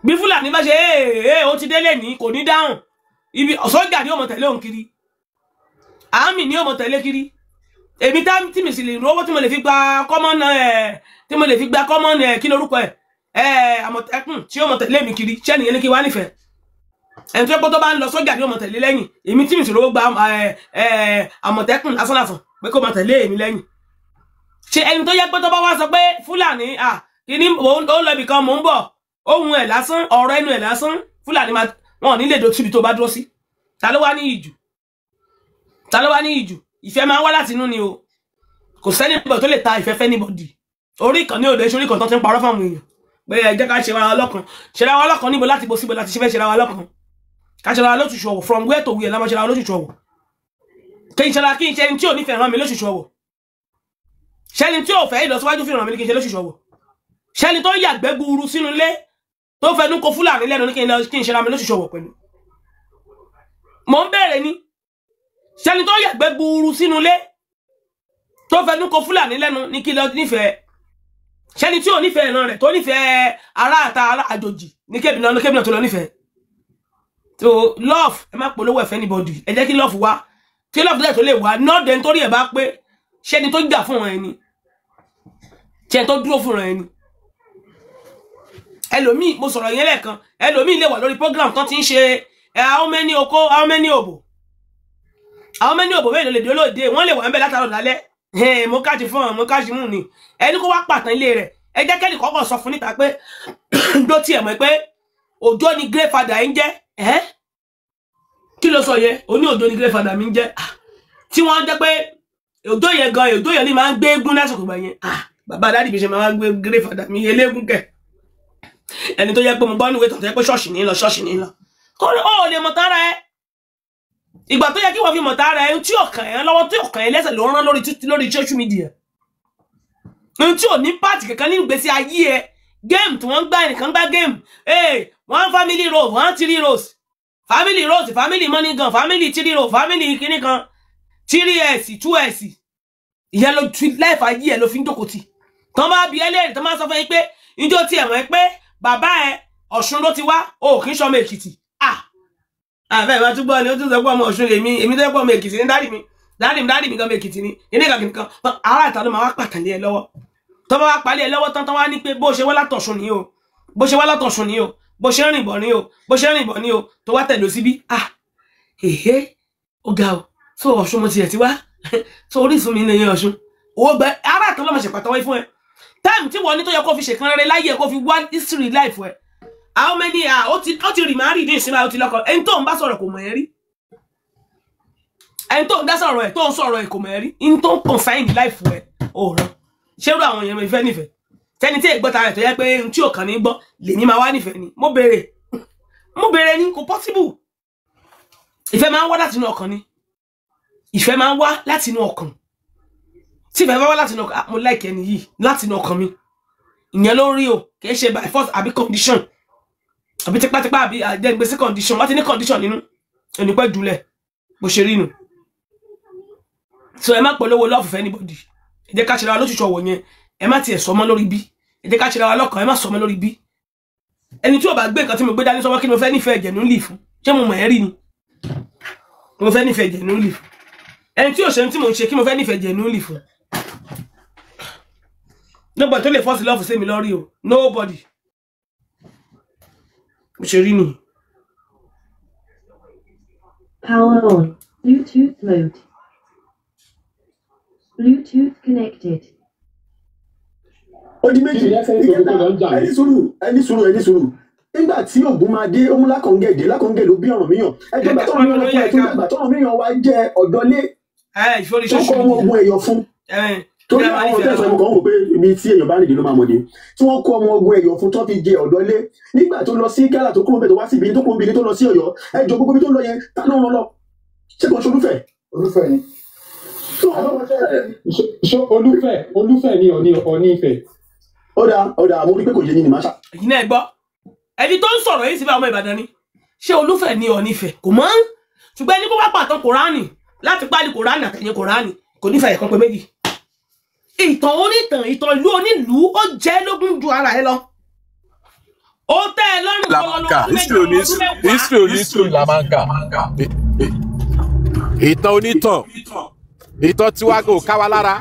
Speaker 1: bí Fúlàní bá ṣe ó ti délé ní kò ní dáhùn ibi sọ́jà ni ó mọ̀ tẹ̀lé òun kiri àmì ni ó mọ̀ tẹ̀lé kiri èmi tí mi sì lè rówó tí mo lè fi gba common kí lórúkọ Àmọ̀tẹ́kùn tí ó mọ̀ tẹ̀lé mi kiri ṣẹ́ nìyẹn ní kí wá nífẹ̀ẹ́ ẹni tó pọ́ tó bá ń lọ sọ́jà ni ó mọ̀ tẹ̀lé lẹ́yìn èmi tí mi sì rówó gba Àmọ̀tẹ́kùn lásánlàsàn pé kó mọ̀ tẹ̀lé èmi lẹ́yìn ṣe ẹni tó yẹ pé tó bá wá sọ pé Fúlàní kíní ó lọ ibì kan mò ń bọ̀ ohun ẹ̀ lásán ọ̀rọ̀ ẹnu ẹ̀ lásán Fúlàní máa wọn ní lè dó síbi tó bá dúró sí ta ló wá ní ìjù ìfẹ́ máa ń wá láti inú ni o kò sẹ́ni bọ̀ tó lè ta ìfẹ́ fẹ́ níbọ̀dì orí kan ní òde ṣorí kan tó ti ń parọ́ fáwọn èèyàn pé ẹ jẹ́ ká ṣe ra wa lọ́kàn níbo láti bo síbo láti ṣe fẹ́ ṣe ra wa lọ́kàn ká ṣe ra wa lóṣùṣù ọ̀wọ̀ from where to where la máa ṣe ra wa lóṣùṣù ọ̀wọ̀ kí n ṣe ẹni tí ò nífẹ̀ẹ́ ràn mí lóṣùṣù ọ̀wọ̀ ṣẹ́ni tí ò fẹ́ ìlọsíwájú fi ràn mí kí n ṣe lóṣùṣù ọ̀wọ̀ ṣẹ́ni tó yàgbẹ́ gburu sínú ilé tó fẹnu ko Fúlàní lẹ́nu ní kí n ṣe ra mi lóṣùṣù ọ̀wọ̀ pẹ̀lú mò ń bẹ̀rẹ̀ ni ṣẹ́ni tó yàgbẹ́ gburu sínú ilé tó fẹnu ko Fúlàní lẹ́nu ní kí lọ nífẹ̀ẹ́ ṣẹ́ni tí ò nífẹ̀ẹ́ ìran rẹ̀ tó nífẹ̀ẹ́ ará àta ará àjòjì ní kébìnà tó lọ nífẹ̀ẹ́ so love ẹ má polówó ẹ̀fẹ́ anybody ẹ jẹ́ kí love wá tí love dẹ̀ tó lè wá náà dẹ̀ nítorí ẹ̀ bá pé ṣẹ́ni tó jà fún ẹni ṣẹ́ni tó dúró fún ẹni ẹlòmíì mo sọ̀rọ̀ yẹn lẹ́ẹ̀kan ẹlòmíì lè wà lórí program tó ti ń ṣe how many òbò mélòó lè dé olóòdè wọ́n lè wà ń bẹ̀ látàrọ̀ lálẹ́ mo káàdì fún ọ mo káàdì mú ni ẹni kó wá pàtàn ilé rẹ̀ ẹ jẹ́ kẹ́ni kọ́kọ́ sọ fún níta pé ló tiẹ̀ mọ̀ pé Òjó ni grandfather ń jẹ́ kí ló sọ yẹ ó ní Òjó ni grandfather mi ń jẹ́ tí wọ́n jẹ́ pé Òjó yẹn ni máa ń gbé eégún lásìkò gbà yẹn bàbá dáàdì mi ṣe máa ń gbé grandfather mi eléégún kẹ̀ ẹni tó yẹ pé mo gbọ́ níwèé tàn tó yẹ pé ṣọ́ọ̀ṣì ní lọ ó lè mọ̀ tára ẹ ìgbà tó yẹ kí wọ́n fi mọ̀ tára ẹ tí ọ̀kàn ẹ lọ́wọ́ tí ọ̀kàn ẹ lẹ́sẹ̀ ló rán lórí social media ohun tí ò ní pàtì kankan nínú ìgbésí ayé ẹ géèmù tí wọ́n gbá ẹnìkan gbá géèmù wọ́n family rose wọ́n 3 rose family money gun family 3 rose family kíní kan 3s 2s ìyẹn ló tu life ayé ẹ ló fi ń jókòó tì tán bá bí ẹlẹ́rìí tán máa sọ fún yín pé ìjọ tí ẹ mọ̀ pé bàbá ẹ Ọ̀ṣun ló ti wá o kì í ṣọmọ Èkìtì bẹ́ẹ̀ máa túbọ̀ ni ó tún sọ pé ọmọ Ọ̀ṣun èmi tó yẹ pé ọmọ Èkìtì ní dáàdì mi gan Èkìtì ni ìníkà kìnìkan ará ìta ló máa wá pàtàlẹ́ ẹ lọ́wọ́ tó bá wá palẹ̀ ẹ lọ́wọ́ tán wá ní pé bó ṣe wá látọ̀ṣun ni o bó ṣe rìn bọ̀ ni o tó wá tẹ̀lé síbí ó ga o so Ọ̀ṣun mo tiẹ̀ ti wá so orísun mi lẹ́yìn Ọ̀ṣun owó gbẹ ará ìta ló máa ṣe pàtàwọ́ fún ẹ táìmù tí wọ́n ní tó yẹ kó fi ṣèkan rere láyé kó fi wá history life ẹ how many ó ti rì máa rí ní ìsinmi ó ti lọ́kọ ẹni tó ń bá sọ̀rọ̀ kò mọ̀ ẹ́ rí ẹni tó ń dá sọ̀rọ̀ ẹ̀ tó ń sọ̀rọ̀ ẹ̀ kò mọ̀ ẹ́ rí in tó ń consign life ẹ̀ òòrọ̀ ṣerú àwọn èèyàn ìfẹ́ nífẹ̀ẹ́ tẹni tí ìgbọ́ta rẹ̀ tó yẹ pé n tí ò kàn ní gbọ́ lèmi máa wá nífẹ̀ẹ́ ni mo béèrè ni kò possible ìfẹ́ máa ń wá láti inú ọkàn ni ìfẹ́ máa ń wá láti inú ọkàn tí ìfẹ́ bá wá láti inú ọkàn mo like ẹni yìí láti inú ọkàn mi ìyẹn ló rí o kì í ṣe by force àbí condition àbí tipátipá àbí àjẹgbèsí condition wọ́n ti ní condition nínú onípẹ́ jùlẹ̀ bó ṣe rí nù so ẹ má polówó love for anybody ẹ jẹ́ ká ṣe ra wa lóṣùṣù ọ̀wọ̀ yẹn ẹ má tiẹ̀ sọmọ lórí bí ẹ jẹ́ ká ṣe ra wa lọ́kàn ẹ má sọmọ lórí bí ẹni tí ò bá gbé nǹkan tí mo gbé dání sọmọ kí ni mo fẹ́ nífẹ̀ẹ́ ẹ̀jẹ̀ nílì fún ṣé mo mọ̀ ẹ́ rí ni mo fẹ́ nífẹ̀ẹ́ ẹ̀jẹ̀ nílì fún ẹni tí ò ṣe tí mo ń ṣe kí mo fẹ́ nífẹ̀ẹ́ ẹ̀jẹ̀ nílì fún nobody tó lè force love sí mi lórí o nobody mo ṣe rí ni.
Speaker 8: Power on. Bluetooth mode. Bluetooth connected.
Speaker 9: Ó di méjì ẹni sùúrù nígbà tí Ògún máa dé ó mú lákọ̀ǹgẹ̀ ló bí Ọ̀rànmíyàn ẹgbẹ́ bàtọ́ mi yàn fún ẹ̀ bàtọ́ mi yàn wá jẹ́ ọ̀dọ́lé tó kọ́ ọmọ ogun ẹ̀yọ̀ fún torí àwọn ọ̀tẹ́ ìsọ̀rọ̀ kan wò pé ibi tí èèyàn bá rìn dé ló máa mọ̀ dé tí wọ́n kọ́ ọmọ ogun ẹ̀yọ̀ fún tó fi jẹ ọ̀dọ́lé nígbà tó lọ sí Gálà tó kúrò bẹ̀ tó wá sí ibi tó kúrò ibi tó lọ sí Ọ̀yọ́ ẹjọ́ gbogbo ibi tó lọ yẹn tá ló ń lọ ṣé kò ṣe Olúfẹ̀ ni.
Speaker 10: ṣé Olúfẹ̀ ni Ọọ̀ni Ifẹ̀.
Speaker 9: ọ̀dà mo rí pé kò yé yín ni màá ṣá.
Speaker 1: ẹ̀yin náà gbọ́ ẹni tó ń sọ̀rọ̀ yìí sí ọmọ Ìbàdàn ni ṣé Olúfẹ̀ ni Ọọ̀ni Ifẹ̀ kò mọ̀ ṣùgbọ́n ẹni kó wá pàtàn Kùránì láti pálí Kùránì àtẹ̀yìn Kùránì kò nífẹ̀ẹ́ ẹ̀kan pé méjì ìtàn onítàn ìtàn ìlú onílùú ó jẹ́ lógún ju ara ẹ lọ ó tẹ́ ẹ lọ́rùn
Speaker 4: lamanka history onítàn lamanka ìtàn onítàn ìtàn tiwa kò ká wa lára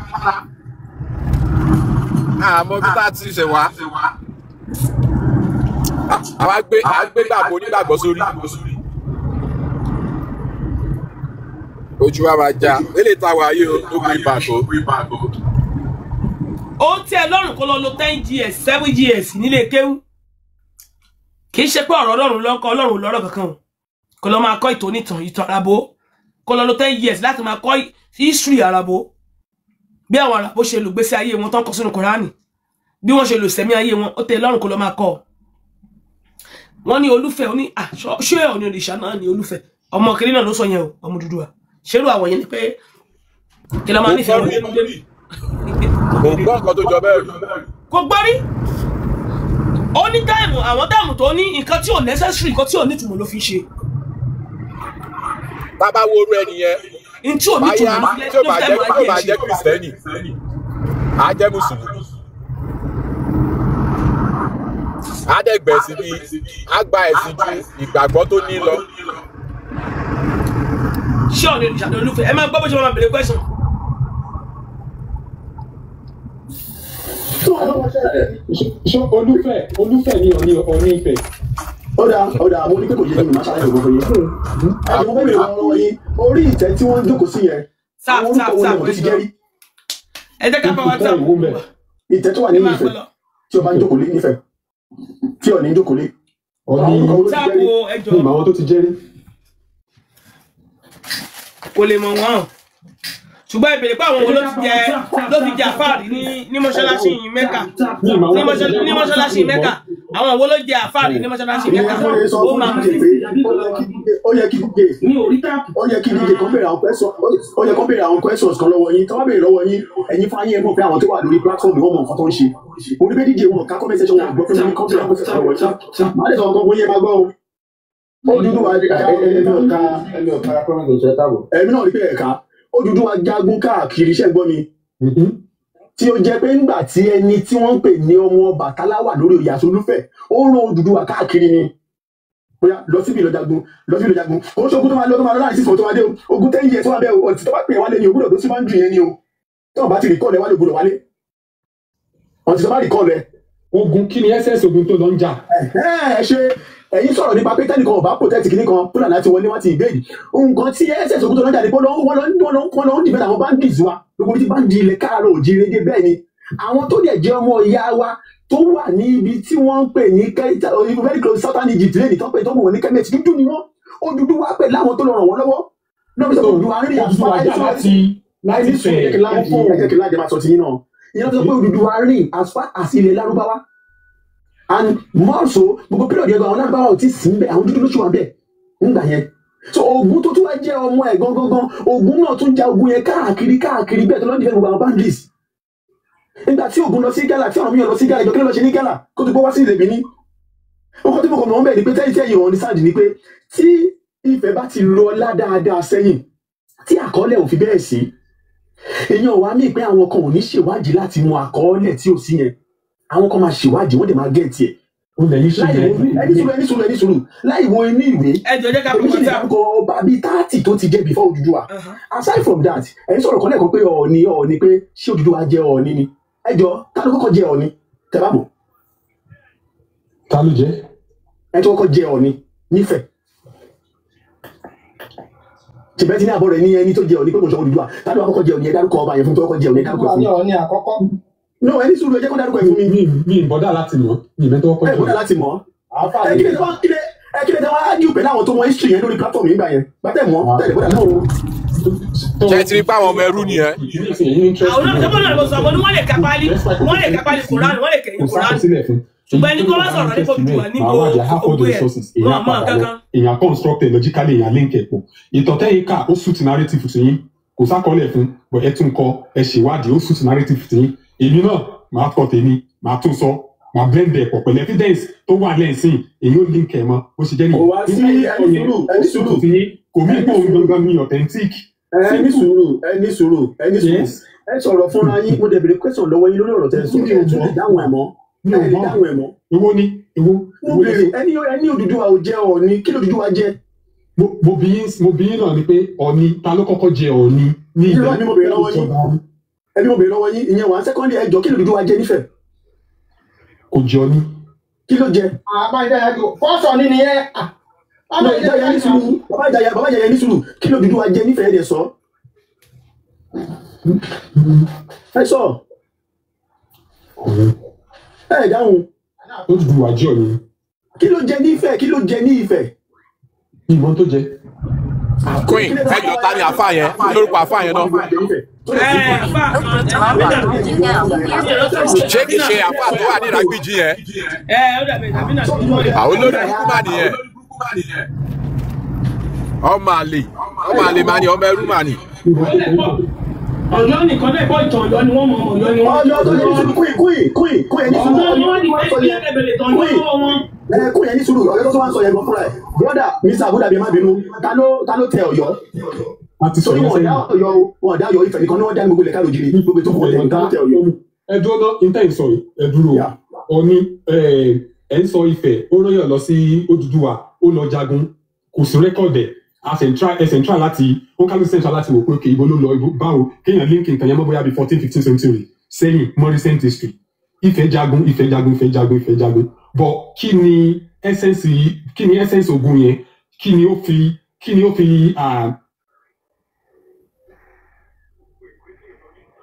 Speaker 4: àmọ́ bí tá a ti ṣe wá àwa gbé gbàgbọ́ onígbàgbọ́ sórí ojú wa máa já eléyìí táwa yìí ó gbé ìbàgbọ́
Speaker 1: ó tẹ́ lọ́rùn kó lọ lo 10 years 7 years nílé kéwú kì í ṣe pé ọ̀rọ̀ Ọlọ́run lọ́kọ́ Ọlọ́run lọ́rọ̀ kankan kó lọ máa kọ́ ìtàn àràbò kó lọ lo 10 years láti máa kọ́ history àràbò bí àwọn àràbò ṣe lò gbésí ayé wọn tán kọ sínú Kùránì bí wọ́n ṣe lò sẹ́mi ayé wọn ó tẹ́ lọ́rùn kó lọ máa kọ́ wọ́n ní Olúfẹ́ ó ní ṣé ọ̀ ní òrìṣà náà ní Olúfẹ́ ọmọ kiri náà ló sọ yẹn o ọmọ Odùduwà ṣerú àwọn yẹn ni pé kí lọ máa nífẹ̀ẹ́ wọn dénú dénú
Speaker 4: kò gbọ́ nǹkan tó jọ bẹ́ẹ̀ rí.
Speaker 1: kò gbọ́ rí ó ní táìmù àwọn táìmù tó ní nǹkan tí ò necessary nǹkan tí ò nítumọ̀ ló fi ṣe.
Speaker 4: bàbá wo orú ẹni yẹn báyà tí ó bá jẹ́ kìrìsìtẹ́nì á jẹ́ mùsùlùmí á dẹ̀gbẹ́ síbi á gba ẹ̀sìn ju ìgbàgbọ́ tó ní lọ.
Speaker 1: ṣé ọ̀nà ìṣàdọ̀ Olúfẹ́ ẹ máa gbọ́ bó ṣe máa bèrè question.
Speaker 10: ṣé Olúfẹ́ ni Ọọ̀ni Ifẹ̀.
Speaker 9: ọ̀dà mo ní pé kò yé mi máa ṣàlàyé gbogbo yín. ẹ̀jọ̀ mo bẹ̀rẹ̀ lọ́wọ́ yín orí ìtẹ́ tí wọ́n ń jókòó sí yẹn àwọn orúkọ wọn lọ́wọ́ tó ti jẹ́ rí.
Speaker 1: ẹ jẹ́ ká bá wa tà
Speaker 9: ìtẹ́ tó wà ní Ifẹ̀ tí ọba ń jókòó lé nífẹ̀ tí Ọọ̀ni ń jókòó lé.
Speaker 1: táàbù ẹjọ́
Speaker 10: àwọn tó ti jẹ́ rí.
Speaker 1: kò lè mọ̀ wọ́n ṣùgbọ́n ìbèrè pé àwọn ló ti jẹ àfáàrí ní mọ́ṣáláṣí Mẹ́kà ní mọ́ṣáláṣí Mẹ́kà àwọn wo ló jẹ àfáàrí ní mọ́ṣáláṣí Mẹ́kà ó máa ń ṣe.
Speaker 9: ó yẹ kí díje kan béèrè àwọn questions kan lọ́wọ́ yín tí wọ́n béèrè lọ́wọ́ yín ẹ̀yin fún ayé ẹ̀ mọ̀ pé àwọn tó wà lórí platform wọ́n mọ̀ nǹkan tó ń ṣe orí pé díje wọn ká comment section wọn gbọ́ pé wọ́n ní kọ́ béèrè àwọn questions lọ́wọ́ yín máa lè sọ ọkọ̀ bóyá máa gbọ́ o. Odùduwà ẹ̀mí náà rí pé ẹ̀ka Odùduwà jagun káàkiri iṣẹ́ gbọ́ mi tí ó jẹ́ pé nígbà tí ẹni tí wọ́n ń pè ní ọmọ Ọbàtálá wà lórí oyè Olúfẹ́ ó rán Odùduwà káàkiri ni bóyá lọ síbi lọ jagun kò ń ṣogun tó máa lọ láàrin sísọ tó máa dé o ogun 10 years tó máa bẹ o ọtí tó bá pè é wálé ni ògbúdọ̀ tó sì máa ń dùn yẹn ni o tí wọ́n bá ti rìkọ́ọ̀lù ẹ wálé ògbúdọ̀ wálé ọtí tó bá rìkọ́ọ̀lù ẹ.
Speaker 10: ogun kí ni ss ogun tó lọ ń jà.
Speaker 9: ẹ ṣe ẹ̀yin sọ̀rọ̀ nípa pé tẹ́nìkan ọba protect kìíní kan fúlàní láti wọlé wá ti ìbéèrè nǹkan tí ss ogun tó lọ́jà ní pé wọ́n lọ ń dìbẹ́ àwọn bandits wa gbogbo tí bandi ilẹ̀ káàárọ̀ òjìrè dé bẹ́ẹ̀ ni àwọn tó dẹ̀ jẹ́ ọmọ ìyá wa tó wà ní ibi tí wọ́n ń pè ní very close southern Egypt lẹ́ni tó ń pè tó mọ̀ wọ́n ní Kemet dúdú ni wọ́n Odùduwà pè láwọn tó lọ ràn wọ́n lọ́wọ́ náà bí sọ Odùduwà rìn as far as ilẹ̀ Lárúbáwá and more so gbogbo period yẹn gan àwọn Lárúbáwá ò tí sí ń bẹ àwọn dúdú ló ṣùwà bẹ́ẹ̀ nígbà yẹn so Ògún tó tún wá jẹ́ ọmọ ẹ̀ gangan Ògún náà tún ja ogun yẹn káàkiri bẹ́ẹ̀ tó lọ́ọ́ dìbẹ́ gbogbo àwọn bandits nígbà tí Ògún lọ sí Gálà tí àwọn míyàn lọ sí Gálà ìjọ kí ló lọ ṣe ní Gálà kó tó gbọ́ wá sí ilẹ̀ Benin ọkọ̀ tí mo kọ̀ mọ́ bẹ́ẹ̀ ni pé tẹ́yìn ìwọ̀n ní sáàdì ni pé tí Ifẹ̀ bá ti lọ ládáadáa sẹ́yìn tí àkọọ́lẹ̀ ò fi bẹ́ẹ̀ sí èèyàn wá mí pé àwọn kan ò ní ṣèwádìí láti mọ àkọọ́lẹ̀ tí ò sí yẹn àwọn kan máa ṣèwádìí wọ́n dẹ̀ máa gẹ̀ẹ́tì ẹ̀ ẹni sùúrù láì wo inú ìwé ìdárúkọ ọba bíi 30 tó ti jẹ́ before Odùduwà aside from that ẹ̀yin sọ̀rọ̀ kan lẹ́ẹ̀kan pé Ọọ̀ni pé ṣé Odùduwà jẹ́ Ọọ̀ni ni ẹjọ́ ta ló kọ́kọ́ jẹ́ Ọọ̀ni tẹ́ bá mọ̀.
Speaker 10: ta ló jẹ́.
Speaker 9: ẹ tó kọ́kọ́ jẹ́ Ọọ̀ni nífẹ̀ẹ́ tìbẹ́ tí ní àbọ̀ rẹ̀ ní ẹni tó jẹ́ Ọọ̀ni pé kò sọ Odùduwà ta ló kọ́kọ́ jẹ́ Ọọ̀ni ẹ dárúkọ ọba yẹn fún tó kọ́kọ́ jẹ́ Ọọ̀ni ẹ dárúkọ fún mi.
Speaker 10: Ọọ̀ni àkọ́kọ́.
Speaker 9: no ẹni sùúrù ẹ jẹ́ kó dárúkọ ẹ fún mi.
Speaker 10: mi bọ́dà láti mọ̀ mi mẹ́tọ́ kọ́
Speaker 9: ẹ bọ́dà láti mọ̀ ẹ kí lè tẹ́ wá ájú pẹ̀lú àwọn tó mọ history yẹn lórí platform yìí gbà yẹn gbàtẹ́ mọ́ tẹ̀lé bọ́dà náà.
Speaker 4: ṣe ti rí pé àwọn ọmọ ẹrú nìyẹn.
Speaker 1: àwọn olóòtú náà ló sọ pé wọ́n lè kápálí Kùránì wọ́n lè kẹ̀yìn Kùránì ṣùgbọ́n ẹni kọ́ wá sọ̀rọ̀ nípa Odùduwà níbo ògbó ẹ̀ wọ́n mọ̀ kankan.
Speaker 10: èèyàn constructed logically èèyàn link ẹ̀ pọ̀ ìtọ̀tẹ́yìn ká ó suit narrative ti yín kò sákọọ́lẹ̀ fún bọ̀ ẹ tún kọ ẹ ṣèwádìí ó suit narrative ti yín èmi náà máa kọ tèmi máa tún sọ máa blend ẹ̀ pọ̀ pẹ̀lú evidence tó wà lẹ́sìn èyí ó link ẹ̀ mọ́ bó ṣe jẹ́ nìyí.
Speaker 9: kò wá sí ẹni sùúrù
Speaker 10: kò mí kó gangan ní authentic.
Speaker 9: ẹni sùúrù ẹ sọ̀rọ̀ fúnra yín mo dẹ̀ bèrè question lọ́wọ́ yín lórí ọ̀rọ̀ tẹ́ sọ ẹ tún lè dáhùn ẹ̀ mọ́
Speaker 10: èwo ni èwo.
Speaker 9: mo bèrè ẹni Odùduwà ò jẹ́ Ọọ̀ni kí l'Odùduwà jẹ́.
Speaker 10: mo bí yín náà ni pé Ọọ̀ni ta ló kọ́kọ́ jẹ Ọọ̀ni ní ìgbà
Speaker 9: ẹni mo bèrè lọ́wọ́ yín ìyẹn wà sẹ́kọ́ndì ẹjọ́ kí l'Odùduwà jẹ́ nífẹ̀ẹ́.
Speaker 10: kò jẹ Ọọ̀ni.
Speaker 9: kí ló jẹ.
Speaker 3: fọ́sọ̀ ni nìyẹn.
Speaker 9: bàbá ìjàyà ní sùúrù kí l'Odùduwà jẹ nífẹ̀ẹ́ dẹ̀ sọ. ẹ sọ. ẹ dáhùn.
Speaker 10: Odùduwà jẹ́ Ọ̀ọ̀ni.
Speaker 9: Kí ló jẹ ní Ifẹ̀? Kí ló jẹ ní Ifẹ̀?
Speaker 10: Ìmọ̀ tó jẹ.
Speaker 4: Queen ẹjọ́ ta ni àfa yẹn lórúkọ àfa yẹn náà. Ṣé kìí ṣe àfa tó wà ní ìrágbìjì yẹn? Àwọn olórí burúkú mà nìyẹn. Ọmọ àlè mà ní ọmọ ẹrú mà ní.
Speaker 1: Ọ̀yọ́ nìkan náà ìbọn ìtàn Ọ̀yọ́ ni wọ́n mọ̀ Ọ̀yọ́ ni wọ́n.
Speaker 9: Ọ̀yọ́ tó lè ní kúì ẹni sùúrù.
Speaker 1: Ọ̀yọ́ ni wọ́n ti ẹ̀bẹ̀rẹ̀ tán lọ́wọ́ wọn.
Speaker 9: Kúì ẹni sùúrù Ọ̀yọ́ tó wá ń sọ yẹn gan fúnra ẹ̀. Brọ́dà Mr. Abudabi má bínú, ta ló tẹ Ọ̀yọ́? Torí wọn dá Ọ̀yọ́ Ifẹ̀ nìkan ni wọ́n dá ní gbogbo ilẹ̀ káàròjìrì gbogbo ètò fún ọ̀tẹ̀ ta ló tẹ Ọ̀yọ́.
Speaker 10: Ẹ dúró ná intanet sọ yìí, ẹ dúró Ọ̀ọ̀ni ẹ ń sọ Ifẹ̀ ó rán yàn lọ sí Odùduwà ó lọ jagun kò sí rẹ́kọ̀dẹ̀ central láti ó kálù central láti wò pé òkè ibo ló lọ ibo báwo kéèyàn link nǹkan yẹn mọ́ bóyá bí 14th-15th century sẹ́yìn more recent history Ifẹ̀ jagun but kí ni essence ogun yẹn kí ni ó fi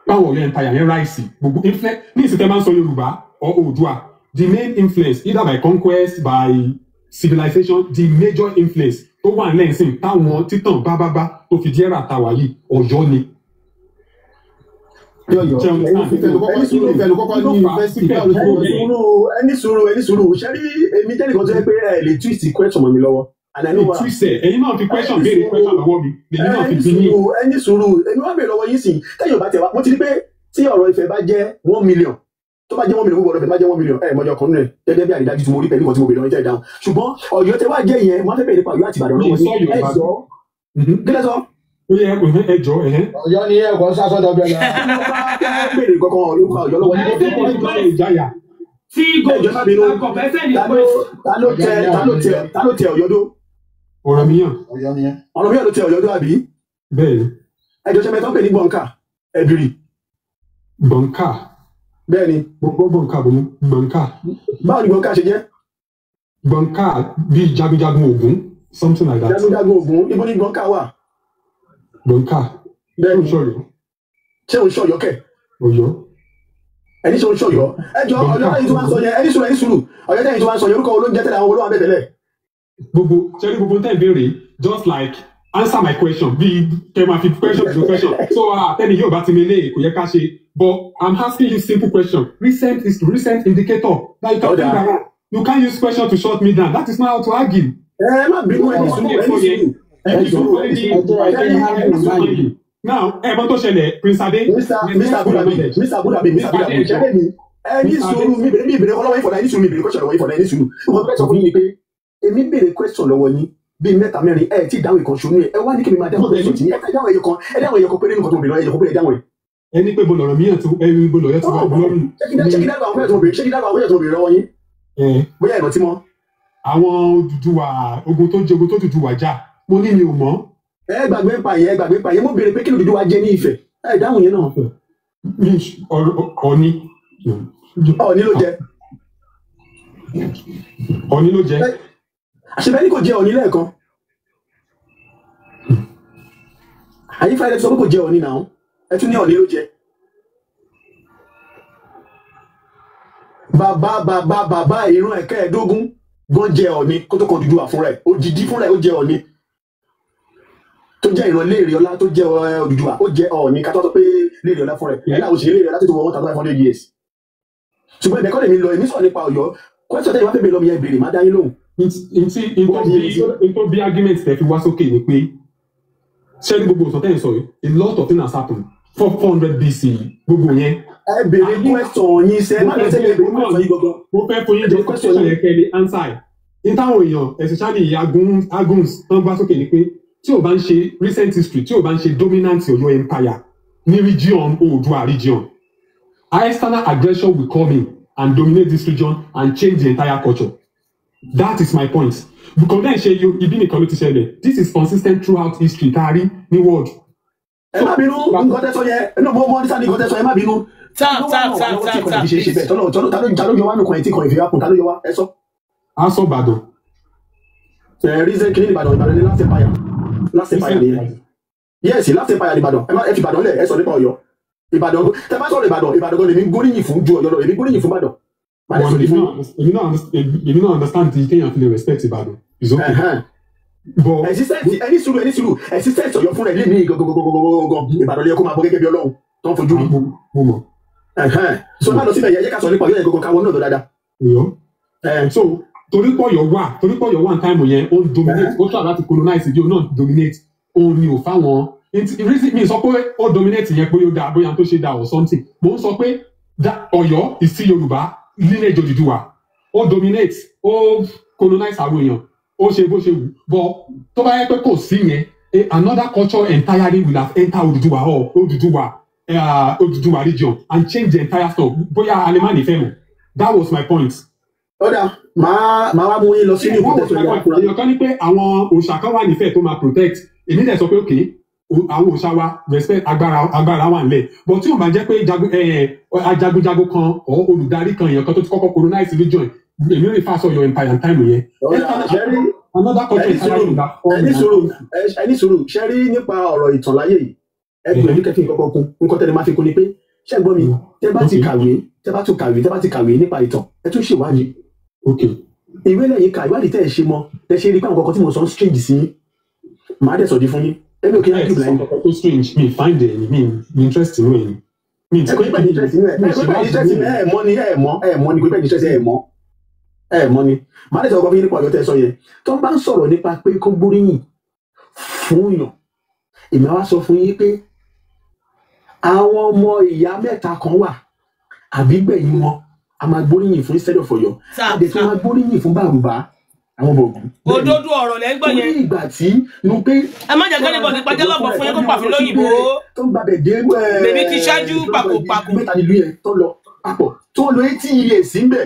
Speaker 10: báwo Ọ̀yọ́ empire yẹn ráìsì gbogbo influence ní ìsìtẹ́ máa ń sọ Yorùbá or Oòduà the main influence either by conquest by civilization the major influence tó wà lẹ́sìn táwọn títàn bábábá tó fi díẹ̀ rà tàwa yìí Ọ̀yọ́ ni.
Speaker 9: ẹni sùúrù ṣé rí èmi jẹ́ nìkan tó yẹ pé ẹ lè twist question mọ́ mi lọ́wọ́.
Speaker 10: Ẹ̀yin náà fi question béèrè question lọ́wọ́ mi lèmi náà fi bí ní.
Speaker 9: ẹni sùúrù èmi wá béèrè lọ́wọ́ yín sìn tẹ́yìn bá tẹ̀ wá mo ti rí pé tí ọ̀rọ̀ Ifẹ̀ bá jẹ́ 1 million tó bá jẹ́ 1 million gbogbo ọ̀rọ̀ Ifẹ̀ bá jẹ́ 1 million mọ́jọ kan nínú ẹ̀ gẹ́gẹ́ bí àrídájú tí mo rí pẹ̀lú nǹkan tí mo béèrè lọ́wọ́ ìjẹ́ ìdáhùn ṣùgbọ́n Ọ̀yọ́ tẹ wá jẹ́ yẹn wọ́n fẹ́ béèrè pa Ọ̀yọ́ àti Ìbàdàn lọ́wọ́ ní ẹ̀jọ́ kílẹ̀ sọ.
Speaker 10: ó yẹ ẹjọ́
Speaker 3: Ọ̀yọ́ ni ẹ̀kọ́ sásọ́dọ̀ bẹ̀rẹ̀.
Speaker 9: béèrè kankan Ọ̀yọ́ lọ́wọ́ ní
Speaker 10: ìjáyà.
Speaker 1: tí gòkè kọ̀fẹ́sẹ̀ ní pé.
Speaker 9: ta ló tẹ Ọ̀yọ́ dó.
Speaker 10: Ọ̀rànmíyàn
Speaker 9: ló tẹ Ọ̀yọ́ dó àbí.
Speaker 10: bẹ́ẹ̀ni.
Speaker 9: ẹjọ́ ṣe mẹ́tọ́ pè ní gbọ̀ǹkà ẹ̀bìrì.
Speaker 10: gbọ̀ǹkà.
Speaker 9: bẹ́ẹ̀ni.
Speaker 10: gbogbo gbọ̀ǹkà bò ní gbọ̀ǹkà.
Speaker 9: báwo ni gbọ̀ǹkà ṣe jẹ́.
Speaker 10: gbọ̀ǹkà bíi jagunjagun Ògún something like that.
Speaker 9: jagunjagun Ògún ibo ni gbọ̀ǹkà wà.
Speaker 10: gbọ̀ǹkà.
Speaker 9: bẹ́ẹ̀ni ṣé o ń ṣọ̀yọ́ kẹ̀.
Speaker 10: Ọ̀yọ́.
Speaker 9: ẹni ṣe o ń ṣọ̀yọ́ ẹjọ́ Ọ̀yọ́ tẹ̀yìn tó máa ń sọ yẹn ẹni sùúrù Ọ̀yọ́ tẹ̀yìn tó máa ń sọ yẹn orúkọ olóúnjẹ tẹ́lẹ̀ àwọn olówó abẹ́tẹ̀lẹ̀.
Speaker 10: gbogbo tẹ́ béèrè just like answer my question bí kẹ́ máa fi question to question so tẹ́ni yóò bá ti mi lé kò yẹ ká ṣe but I'm asking you simple question recent indicator that you can't use question to shut me down that is not how to argue.
Speaker 9: má bínú ẹni sùúrù
Speaker 10: now ẹ̀bọ́n tó ṣẹlẹ̀ Prince Ade.
Speaker 9: Mr. Abudabi ṣẹlẹ̀ mi ẹni sùúrù mi bèrè ọlọ́wọ́ ìfọ̀dà ẹni sùúrù mi bèrè question lọ́wọ́ ìfọ̀dà ẹni sùúrù wọ́n fẹ́ sọ fún yín ni pé èmi bèrè question lọ́wọ́ yín bíi 3 4 ẹ ti dáhùn ìkan ṣonú ẹ wá ní kí mi máa dáhùn question tí ẹ dáhùn ẹyọ kan péré nǹkan tó bèrè ẹyọ kan péré dáhùn ẹ.
Speaker 10: ẹni pé bolo ọ̀rọ̀ mìíràn tó ẹni bolo ọ̀yọ́ tó wà lọ́rùn.
Speaker 9: ṣé kí dáhùn àwọn question tó bèrè lọ́wọ́ yín. bóyá ìrántí mọ́.
Speaker 10: àwọn Odùduwà ogun tó Odùduwà jà mo ní mi ò mọ̀.
Speaker 9: ẹ gbàgbé pa yẹn mo béèrè pé kí Odùduwà jẹ ní Ifẹ̀ ẹ dáhùn yẹn náà. Ọ̀ọ̀ni ló jẹ.
Speaker 10: Ọ̀ọ̀ni ló jẹ.
Speaker 9: àṣebẹ́ ní kò jẹ Ọ̀ọ̀ni lẹ́ẹ̀kan. àyíká ẹ̀ sọ pé kò jẹ Ọ̀ọ̀ni náà ẹ tún ní Ọ̀ọ̀ni ló jẹ. bàbá ìran ẹ̀kẹ́ ẹ̀dógún gan jẹ Ọ̀ọ̀ni kó tó kan Odùduwà fúnra ẹ̀ òjìdí fúnra ẹ̀ ó jẹ Ọ̀ọ̀ni tó jẹ́ ìran Léèrè Ọlá tó jẹ́ Odùduwà ó jẹ́ Ọ̀ọ̀ni ká tó sọ pé Léèrè Ọlá fúnra ẹ̀ ẹ̀dá òṣèré Léèrè Ọlá tó tó wọ 1500 years. ṣùgbọ́n ìbẹ̀kọ́ lèmi lọ èmi sọ̀rọ̀ nípa Ọ̀yọ́ question tẹ́yìn wá fẹ́ bèèrè lọ́mọ yẹn bèrè má dá yín lóhùn.
Speaker 10: n tó bí argument tẹ́ fi wá sókè ni pé ṣé ní gbogbo ìsọtẹ́yìn sọ yìí a lot of things has happened 400 BC gbogbo yẹn.
Speaker 9: ẹ bèrè question yín sẹ́ má lọ́sẹ̀ bèrè question yín gbọ́gbọ́.
Speaker 10: mo fẹ́ fún yín jọ question yẹn kẹ́ lè answer ẹ̀ ní táwọn èèyàn especially aguns tán gbá sókè ni pé tí o bá ń ṣe recent history tí o bá ń ṣe dominant Ọ̀yọ́ empire ní region Oòduà region external aggression will come in and dominate this region and change the entire culture that is my point because then ṣe ibi nìkan ló ti ṣẹlẹ̀ this is consistent throughout history taari ní world.
Speaker 9: ẹ má bínú nǹkan tẹ́ sọ yẹn ẹ náà mo ní sáà ní nǹkan tẹ́ sọ ẹ má bínú.
Speaker 1: ta
Speaker 9: ló yọ wá nù kan ẹ̀ tí kan ìfìyà kùn ta ló yọ wá ẹ sọ.
Speaker 10: a sọ Ìbàdàn.
Speaker 9: reason kìíní Ìbàdàn ní last empire ni yes last empire Ìbàdàn ẹ fi Ìbàdàn lẹ̀ ẹ sọ nípa Ọ̀yọ́ Ìbàdàn tẹ bá sọ̀rọ̀ Ìbàdàn gan lèmi gbóríyìn fún ju Ọ̀yọ́ lọ èmi gbóríyìn fún Ìbàdàn.
Speaker 10: èmi náà understand ti kéèyàn fi lè respect Ìbàdàn is okay. But
Speaker 9: ẹni sùúrù existence Ọ̀yọ́ fún rẹ̀ lé ní gọgọgọgọgọgọ Ìbàdàn lè kó máa bọ gẹ́gẹ́ bí Ọlọ́run tó ń fojú rí.
Speaker 10: mo mọ̀.
Speaker 9: So má lọ síbẹ̀ yẹ ká sọ nípa Ọ̀yọ́ yẹn gọgọ káwọn náà lọ dáadáa.
Speaker 10: So torí pọ̀ yọ̀ wà táìmù yẹn ó dominate ó try láti colonize ìdí òun náà dominate òun ni ò fáwọn mi sọ pé ó dominate yẹn pé ó dáa bóyá tó ṣe dáa or something mo ń sọ pé Ọ̀yọ́ ìsí Yorùbá lineage Odùduwà ó dominate ó colonize àwọn èèyàn ó ṣe bó ṣe wù but tó bá yẹ pé kò sí yẹn another culture entirely will have entered Odùduwà region and change the entire story bóyá alemani fẹ́ mọ̀ that was my point.
Speaker 9: Ọ̀dà máa wá mú yín lọ sí ìlú protect Ọ̀yọ́ àkúrà.
Speaker 10: Èèyàn kan ní pé àwọn òòṣà kan wà nífẹ̀ẹ́ tó máa protect èmi dẹ̀ sọ pé okay àwọn òòṣà wa respect agbára wà nílẹ̀ but tí o bá jẹ́ pé ajagunjagun kan or olùdarí kan èèyàn kan tó ti kọ́kọ́ colonize region èmi rí fásọ Ọ̀yọ́ empire and time yẹn.
Speaker 9: ẹni sùúrù ṣe rí nípa ọ̀rọ̀ ìtàn láyé yìí ẹgbẹ̀rún kẹfì kọ́kọ́ kún nǹkan tẹ́lẹ̀ máa fi kún ni pé ṣé gbọ́ mi tẹ́ bá ti kàwé nípa ìtàn ẹ tún ṣèwádìí. Ìwé lẹ́yìn ká ìwádìí tẹ́ ẹ ṣe mọ́ tẹ́ ṣe rí pé àwọn kọ̀ọ̀kan tí mo sọ ń strange sí màá dẹ̀ sọ̀dí fún yín ẹbí òkè náà dùbìlà yín.
Speaker 10: tó strange mi find it mi interest inú ẹ̀ ni.
Speaker 9: ẹ kò ní bẹ́ẹ̀ ní interest inú ẹ̀ ẹ kò ní bẹ́ẹ̀ ní interest inú ẹ̀ mọ́ ni kò ní bẹ́ẹ̀ ní interest ẹ̀ mọ́ ni màá dẹ̀ sọ̀rọ̀ fún yín nípa Ọ̀yọ́ tẹ́ sọ yẹn tó ń bá ń sọ̀rọ̀ nípa pé kó gbóríyìn fún yàn èmi á wá sọ fún yín pé àwọn ọmọ ìyá mẹ́ta kan wà àbí gbẹ̀yìn wọn a máa gbóríyìn fún instead of Ọ̀yọ́ àdè tó máa gbóríyìn fún Bàrùbá àwọn Bọ̀gún.
Speaker 1: Òdodo ọ̀rọ̀ lẹ́ ń gbọ́ yẹn.
Speaker 9: Ní ìgbà tí nu pé.
Speaker 1: Ẹ má jẹ́ kí ẹnìbọ̀dì pàjẹ́ lọ́bọ̀ fún yẹn kó pàfin lóyìnbó.
Speaker 9: Tó ń gbàbẹ̀ dé.
Speaker 1: Bèbí ti ṣáájú pàkópàkó.
Speaker 9: Mẹ́ta nílùú yẹn tó lọ papọ̀ tó lo 80 years síbẹ̀.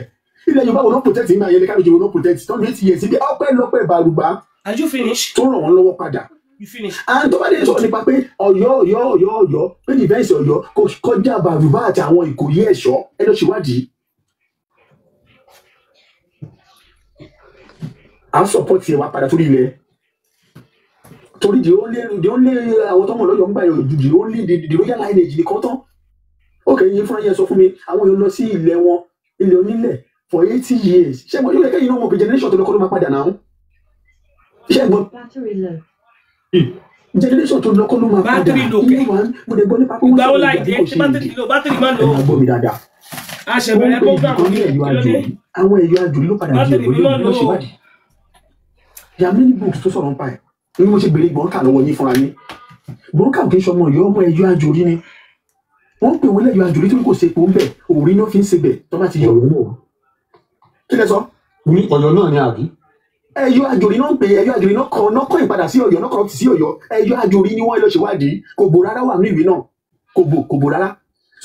Speaker 9: Ilẹ̀ Yorùbá wo ló protect ìgbà yẹn ní káàdì wo ló protect tó lo 80 years síbẹ̀ ọpẹ́lọpẹ́ Bàrùbá.
Speaker 1: Are you finished?
Speaker 9: Tó ràn wọ́n lọ́wọ́ padà.
Speaker 1: You finish.
Speaker 9: And tó bá dé sọ̀rọ̀ nípa pé Ọ̀yọ́ pé defense Ọ̀yọ́ kò kọjá Bàrùbá àti àwọn Ìkòyí ẹ̀ṣọ́ ẹ lọ ṣèwádìí. À ń support yẹ wá padà torí ilẹ̀ torí di ó lé àwọn tọmọ lọ́yọ̀ ń gbà yọ di ó lé di royal lineage nìkan tán ó kẹ́ yín fúnra yẹn sọ fún mi àwọn èèyàn lọ sí ilẹ̀ wọn ilẹ̀ onílẹ̀ for 80 years ṣé mo yóò kẹ́yìn náà mọ̀ pé generation tó lọ́kọ́ ló máa padà náà ṣé gbọ́ generation tó lọ́kọ́ ló máa padà ilé wa mo lè gbọ́ nípa pé wọ́n sọ ìgbà tí kò ṣe gbọ́ mi dáadáa àwọn ẹ̀yọ́ àjòrí ló padà di òní ló ṣe wádìí. There are many books tó sọ̀rọ̀ nípa ẹ̀ ní mo ṣe béèrè Gbọ̀ǹkà lọ́wọ́ yín fúnra yín Gbọ̀ǹkà kì í ṣọmọ Ọ̀yọ́ ọmọ ẹ̀yọ́ àjòrí ni wọ́n pè wọ́n lẹ́yọ̀ àjòrí tó kò ṣe epo ń bẹ̀ òrí náà fi ń ṣe bẹ̀ tó bá ti yọ kí lẹ sọ.
Speaker 10: ní Ọ̀yọ́ náà ni àbí.
Speaker 9: ẹ̀yọ́ àjòrí náà ń pè ẹ̀yọ́ àjòrí náà kọ́ ìpadà sí Ọ̀yọ́ náà kọ́ sí Ọ̀yọ́ ẹ̀yọ́ àjòrí ni wọ́n lọ ṣèwádìí kò bò rárá wà ní ìwé náà kò bò rárá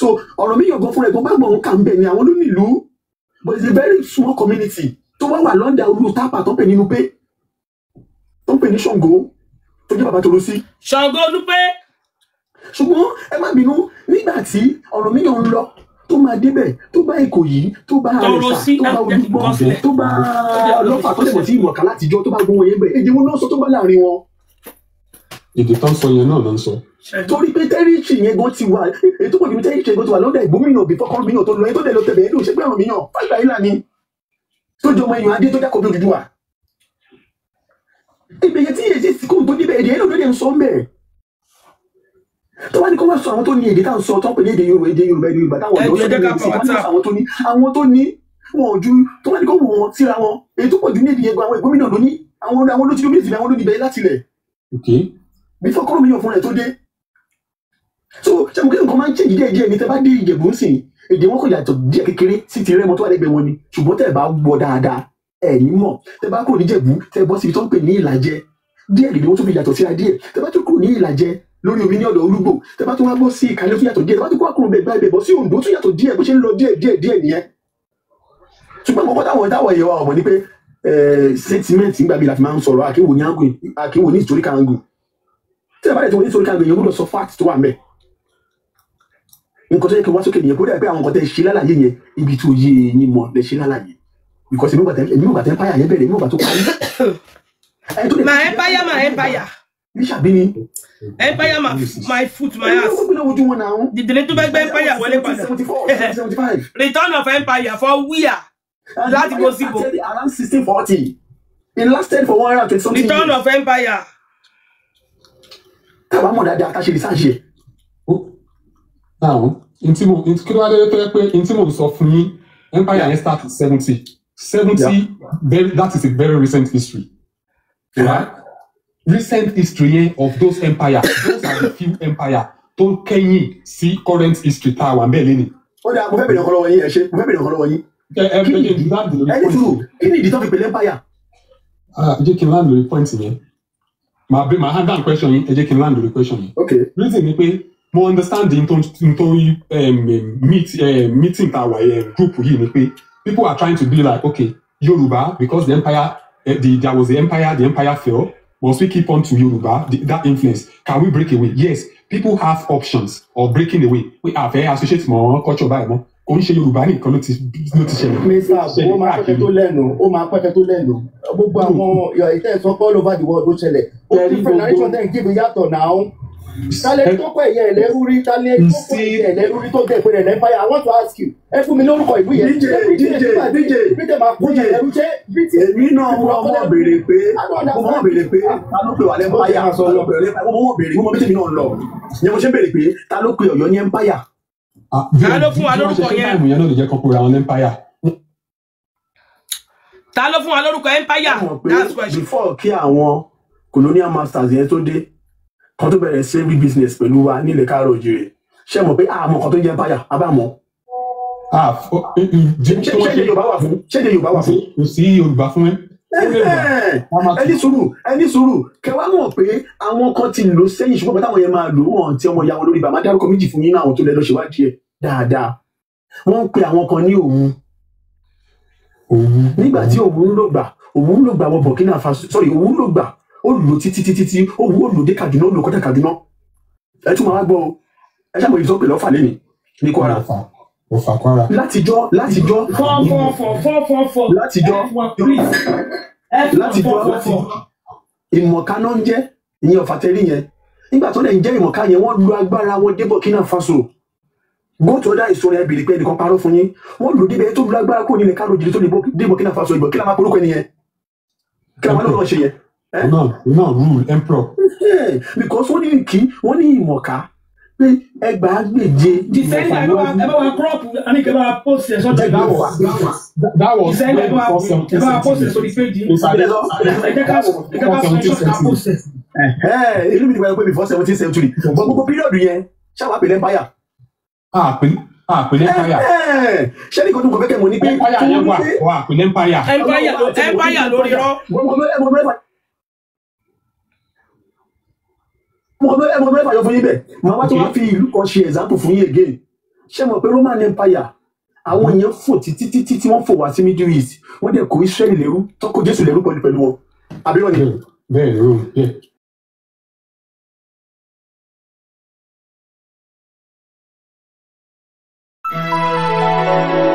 Speaker 9: so ọ̀rọ̀ mi yọ̀gàn fúnra ẹ̀gbọ́n bá Gbọ̀ǹkà ń bẹ̀ ni àwọn ló nílùú but it's a very small community tó wà lọ́ndà olú tápà tó pè nínú pé tó ń pè ní Ṣàngó tó jẹ́ bàbá tó lọ sí.
Speaker 1: Ṣàngó Olúpé.
Speaker 9: ṣùgbọ́n ẹ má bínú nígbà tí ọ̀rọ̀ mi yàn ń lọ tó máa débẹ̀ tó bá Ìkòyí tó bá Àrẹ̀sà tó bá Olúgbọ́n tó bá Ọlọ́fà tó lè mọ̀ sí Ìmọ̀ká látijọ́ tó bá gbọ́ wọn yẹn bẹ̀ èdè wọn náà sọ tó bá láàrin wọn.
Speaker 10: èdè tó ń sọ yẹn náà ló ń sọ.
Speaker 9: torí pé tẹ́rìtì yẹn gan ti wà ètò pọ̀ jù ní tẹ́rìtì yẹn gan ti wà lọ́dà ìgbómìnà bí fọ́kàn mìíràn tó lọ yẹn tó dẹ̀ lọ tẹ̀bẹ̀ ẹ̀dùn ṣe pé ọ̀rọ̀ mìíràn fáìlà ìlà ni tó jọmọ èèyàn adé tó jákòó bí Odùduwà. ìbẹ̀yẹ tí èyí ti kó tó níbẹ̀ èdè yẹn lóde ń sọ mẹ́ tó wá ní kó wá sọ àwọn tó ní èdè tá à ń sọ tó ń pè ní èdè Yorùbá táwọn ọ̀dọ́ àwọn tó ní wọn ò ju tó wá ní kó wọ̀ wọn síra wọn èyí tó pọ̀ jù ní èdè yẹn gan àwọn ìgbómìnà ló ní àwọn ló ti lóbi ìsìn àwọn ló níbẹ̀ láti lẹ̀ bí fọ́kọ́rọ́ mi yàn fún rẹ̀ tó dé so ṣe mo kí nǹkan máa ń ṣe díẹ̀ ní tẹ́ bá dé Ìjẹ̀bú ń sìn èdè wọn kò yàtọ̀ díẹ̀ kékeré sí ti Rẹ́mọ tó wà lẹ́gbẹ̀ẹ́ wọn ni ṣùgbọ́n tẹ́ bá gbọ́ dáadáa ní mọ̀ tẹ́ bá kúrò ní Ìjẹ̀bú tẹ́ bọ́ síbi tó ń pè ní Ìlàjẹ díẹ̀ lè wọ́n tó fi yàtọ̀ síra díẹ̀ tẹ́ bá tó kúrò ní Ìlàjẹ lórí omi ní ọ̀dọ̀ Olúgbò tẹ́ bá tó wá bọ́ sí Ìkàlẹ́ tó yàtọ̀ díẹ̀ tẹ́ bá tó kúrò bẹ́ẹ̀ bá ibẹ̀ bọ́ sí Oǹdó tó yàtọ̀ díẹ̀ bó ṣe ń lọ díẹ̀ nìyẹn ṣùgbọ́n kọ́kọ́ táwọn èèyàn wa ọ̀mọ̀ ni pé sentiment nígbà bí la fi máa ń sọ̀rọ̀ àkíwò ní historical angle tí a bá dẹ̀ tí wọ́n ní historical angle yẹn gbọ́dọ̀ sọ fact tó wà mẹ́ nǹkan tó yẹ kí wọ́n sókè nìyẹn kó dẹ̀ pé àwọn nǹkan tẹ́ ṣe lálàyé yẹn ibi tó yé yín mọ̀ lẹ́ ṣe lálàyé because èmi ò gbà tẹ́ empire yẹn bẹ̀rẹ̀ èmi ò gbà tó parí.
Speaker 1: My empire.
Speaker 9: ní ṣàbíní.
Speaker 1: Empire my foot my ass.
Speaker 9: Ojú wọn náà.
Speaker 1: Dìdìrín tó fẹ́ gbé Empire wọlé padà.
Speaker 9: 75.
Speaker 1: Return of Empire for where? Láti go síbò.
Speaker 9: Around 1640. It lasted for 120 something years.
Speaker 1: Return of Empire.
Speaker 9: Kábà mọ̀ dáadáa ká ṣe research yẹ.
Speaker 10: Now, kí ló wá dé tó yẹ pé mo sọ fún yín Empire yẹn start in 70. 70, that is a very recent history. Right? Recent history of those empires, those are the few empires tó kẹ́yìn sí current history tá a wà bẹ́ẹ̀ lẹ́nu.
Speaker 9: Ó dáa, mo fẹ́ bẹ̀rẹ̀ ọkọ lọ́wọ́ yín ẹ ṣe, mo fẹ́ bẹ̀rẹ̀ ọkọ lọ́wọ́ yín. Kí ni ìdí tó fi pèlè empire?
Speaker 10: Jẹ́ kí n land lórí point yẹn. Màá hand down question yín, ẹ jẹ́ kí n land lórí question yẹn.
Speaker 9: Okay.
Speaker 10: Reason ni pé mo understand nítorí meeting tá a wà yẹn group yìí ni pé people are trying to be like, okay, Yoruba, because the empire, there was the empire fell. Must we keep on to Yoruba, that influence? Can we break away? Yes, people have options of breaking away. We have associate more culture by more. Kò ń ṣe Yorùbá nìkan ló ti ṣẹlẹ̀.
Speaker 9: Mr. Ó máa pẹ́kẹ́ tó lẹ́nu, ó máa pẹ́kẹ́ tó lẹ́nu. Gbogbo àwọn ìtẹ̀sán all over the world ló ṣẹlẹ̀. Ó ti fẹ́ narration then give yàtọ̀ náà. Tálẹ̀ tó pẹ̀ yẹ ẹ̀lẹ́rú rí, tálẹ̀ tó pẹ̀ yẹ ẹ̀lẹ́rú rí tó jẹ́ ìpínlẹ̀ Empire. I want to ask you, ẹ fún mi lórúkọ ìlú yẹn. DJ, Peter máa kú yẹn ẹ̀rú ṣé. Èmi náà mọ̀ béèrè pé ta ló pè wà lẹ́mpáyà. Mo mọ̀ béèrè, mo mọ̀ bí tèmi náà lọ. Ní mo ṣe béèrè pé ta ló pè Ọ̀yọ́ ní Empire.
Speaker 1: Ta ló fún wa lórúkọ yẹn?
Speaker 10: Ìyẹn náà lè jẹ́ kọ́kọ́ ra wọn Empire.
Speaker 1: Ta ló fún wa lórúkọ Empire? That's question.
Speaker 9: Before kí àwọn colonial masters yẹn tó dé, kan tó bẹ̀rẹ̀ slavery business pẹ̀lú wa nílẹ̀ káàrọ̀ òjìrè. Ṣé mọ̀ pé àmọ́ kan tó jẹ́ Empire, abámọ́? Ṣé Yorùbá wà fún? Ṣé Yorùbá wà fún?
Speaker 10: Kò sí Yorùbá fún ẹ.
Speaker 9: Ẹni sùúrù kẹwàá mọ̀ pé àwọn kan ti lò sẹ́yìn ṣùgbọ́n bàtà àwọn yẹn máa lò wọ́n tí ọmọ ìyá wọn lórí bàmá dárúkọ méjì fún yín náà àwọn tó lẹ́ lọ ṣèwádìí ẹ̀ dáadáa. Wọ́n ń pe àwọn kan ní Òwu. Nígbà tí Òwu ló gbà wọ Burkina Faso, sorry, Òwu ló gbà ó lò títí Òwu ó lò dé Kaduna, ó lò kọjá Kaduna. Ẹ tún máa gbọ́ o, ẹ ṣàmọ̀ ìdí tó pè lọ́fà lẹ́nu ní Kwara. Látijọ́ ìmọ̀ká náà ń jẹ́ ìyẹn ọ̀fàtẹ́rì yẹn. Nígbà tó lẹ̀ ń jẹ́ ìmọ̀ká yẹn wọ́n lu agbára wọn dé Burkina Faso. Góòtù ọ̀dà ìṣòro ẹ̀ bèrè pé ẹnìkan parọ́ fún yín. Wọ́n lù débẹ̀ tó lu agbára kó nílẹ̀ káàró jìrì tó dé Burkina Faso ìbọn kí la máa polúkọ ẹni yẹn. Kí la máa lọ́wọ́ ṣe yẹn.
Speaker 10: No rule emperor.
Speaker 9: Because wọ́n ní ìmọ̀ká pé ẹgbàágbèje.
Speaker 1: Ẹ bá wa crop àní kẹ́ bá post ẹ̀ sọ́jà ìdáwọ̀.
Speaker 10: That was
Speaker 1: Ẹ bá wa post ẹ̀ sórí page. Ẹ jẹ́ ká post ẹ̀.
Speaker 9: Ìlú mi ti gbàgbé before 17th century. Gbogbo píríọ̀dù yẹn ṣáà pè lẹ́mpáyà.
Speaker 10: Pè lẹ́mpáyà.
Speaker 9: Ṣé ní kò tún kò fẹ́ kẹ́ mọ̀ ní pé.
Speaker 10: Empire yẹn wà pè lẹ́mpáyà.
Speaker 1: Empire lórí rọ́.
Speaker 9: Mo mẹ́fà yọ fún yín bẹ̀. Màá wá tó wá fi ìlú kan ṣe example fún yín again. Ṣé mọ̀ pé Roman Empire àwọn èèyàn fò títí tí wọ́n fò wá sí Middle East. Wọ́n dẹ̀ kó Israel lẹ́rú, tó kó Jésù lẹ́rú pẹ̀lú wọn. Àbí wọ́n ni?
Speaker 10: Bẹ́ẹ̀ ni Rome.
Speaker 8: Thank you.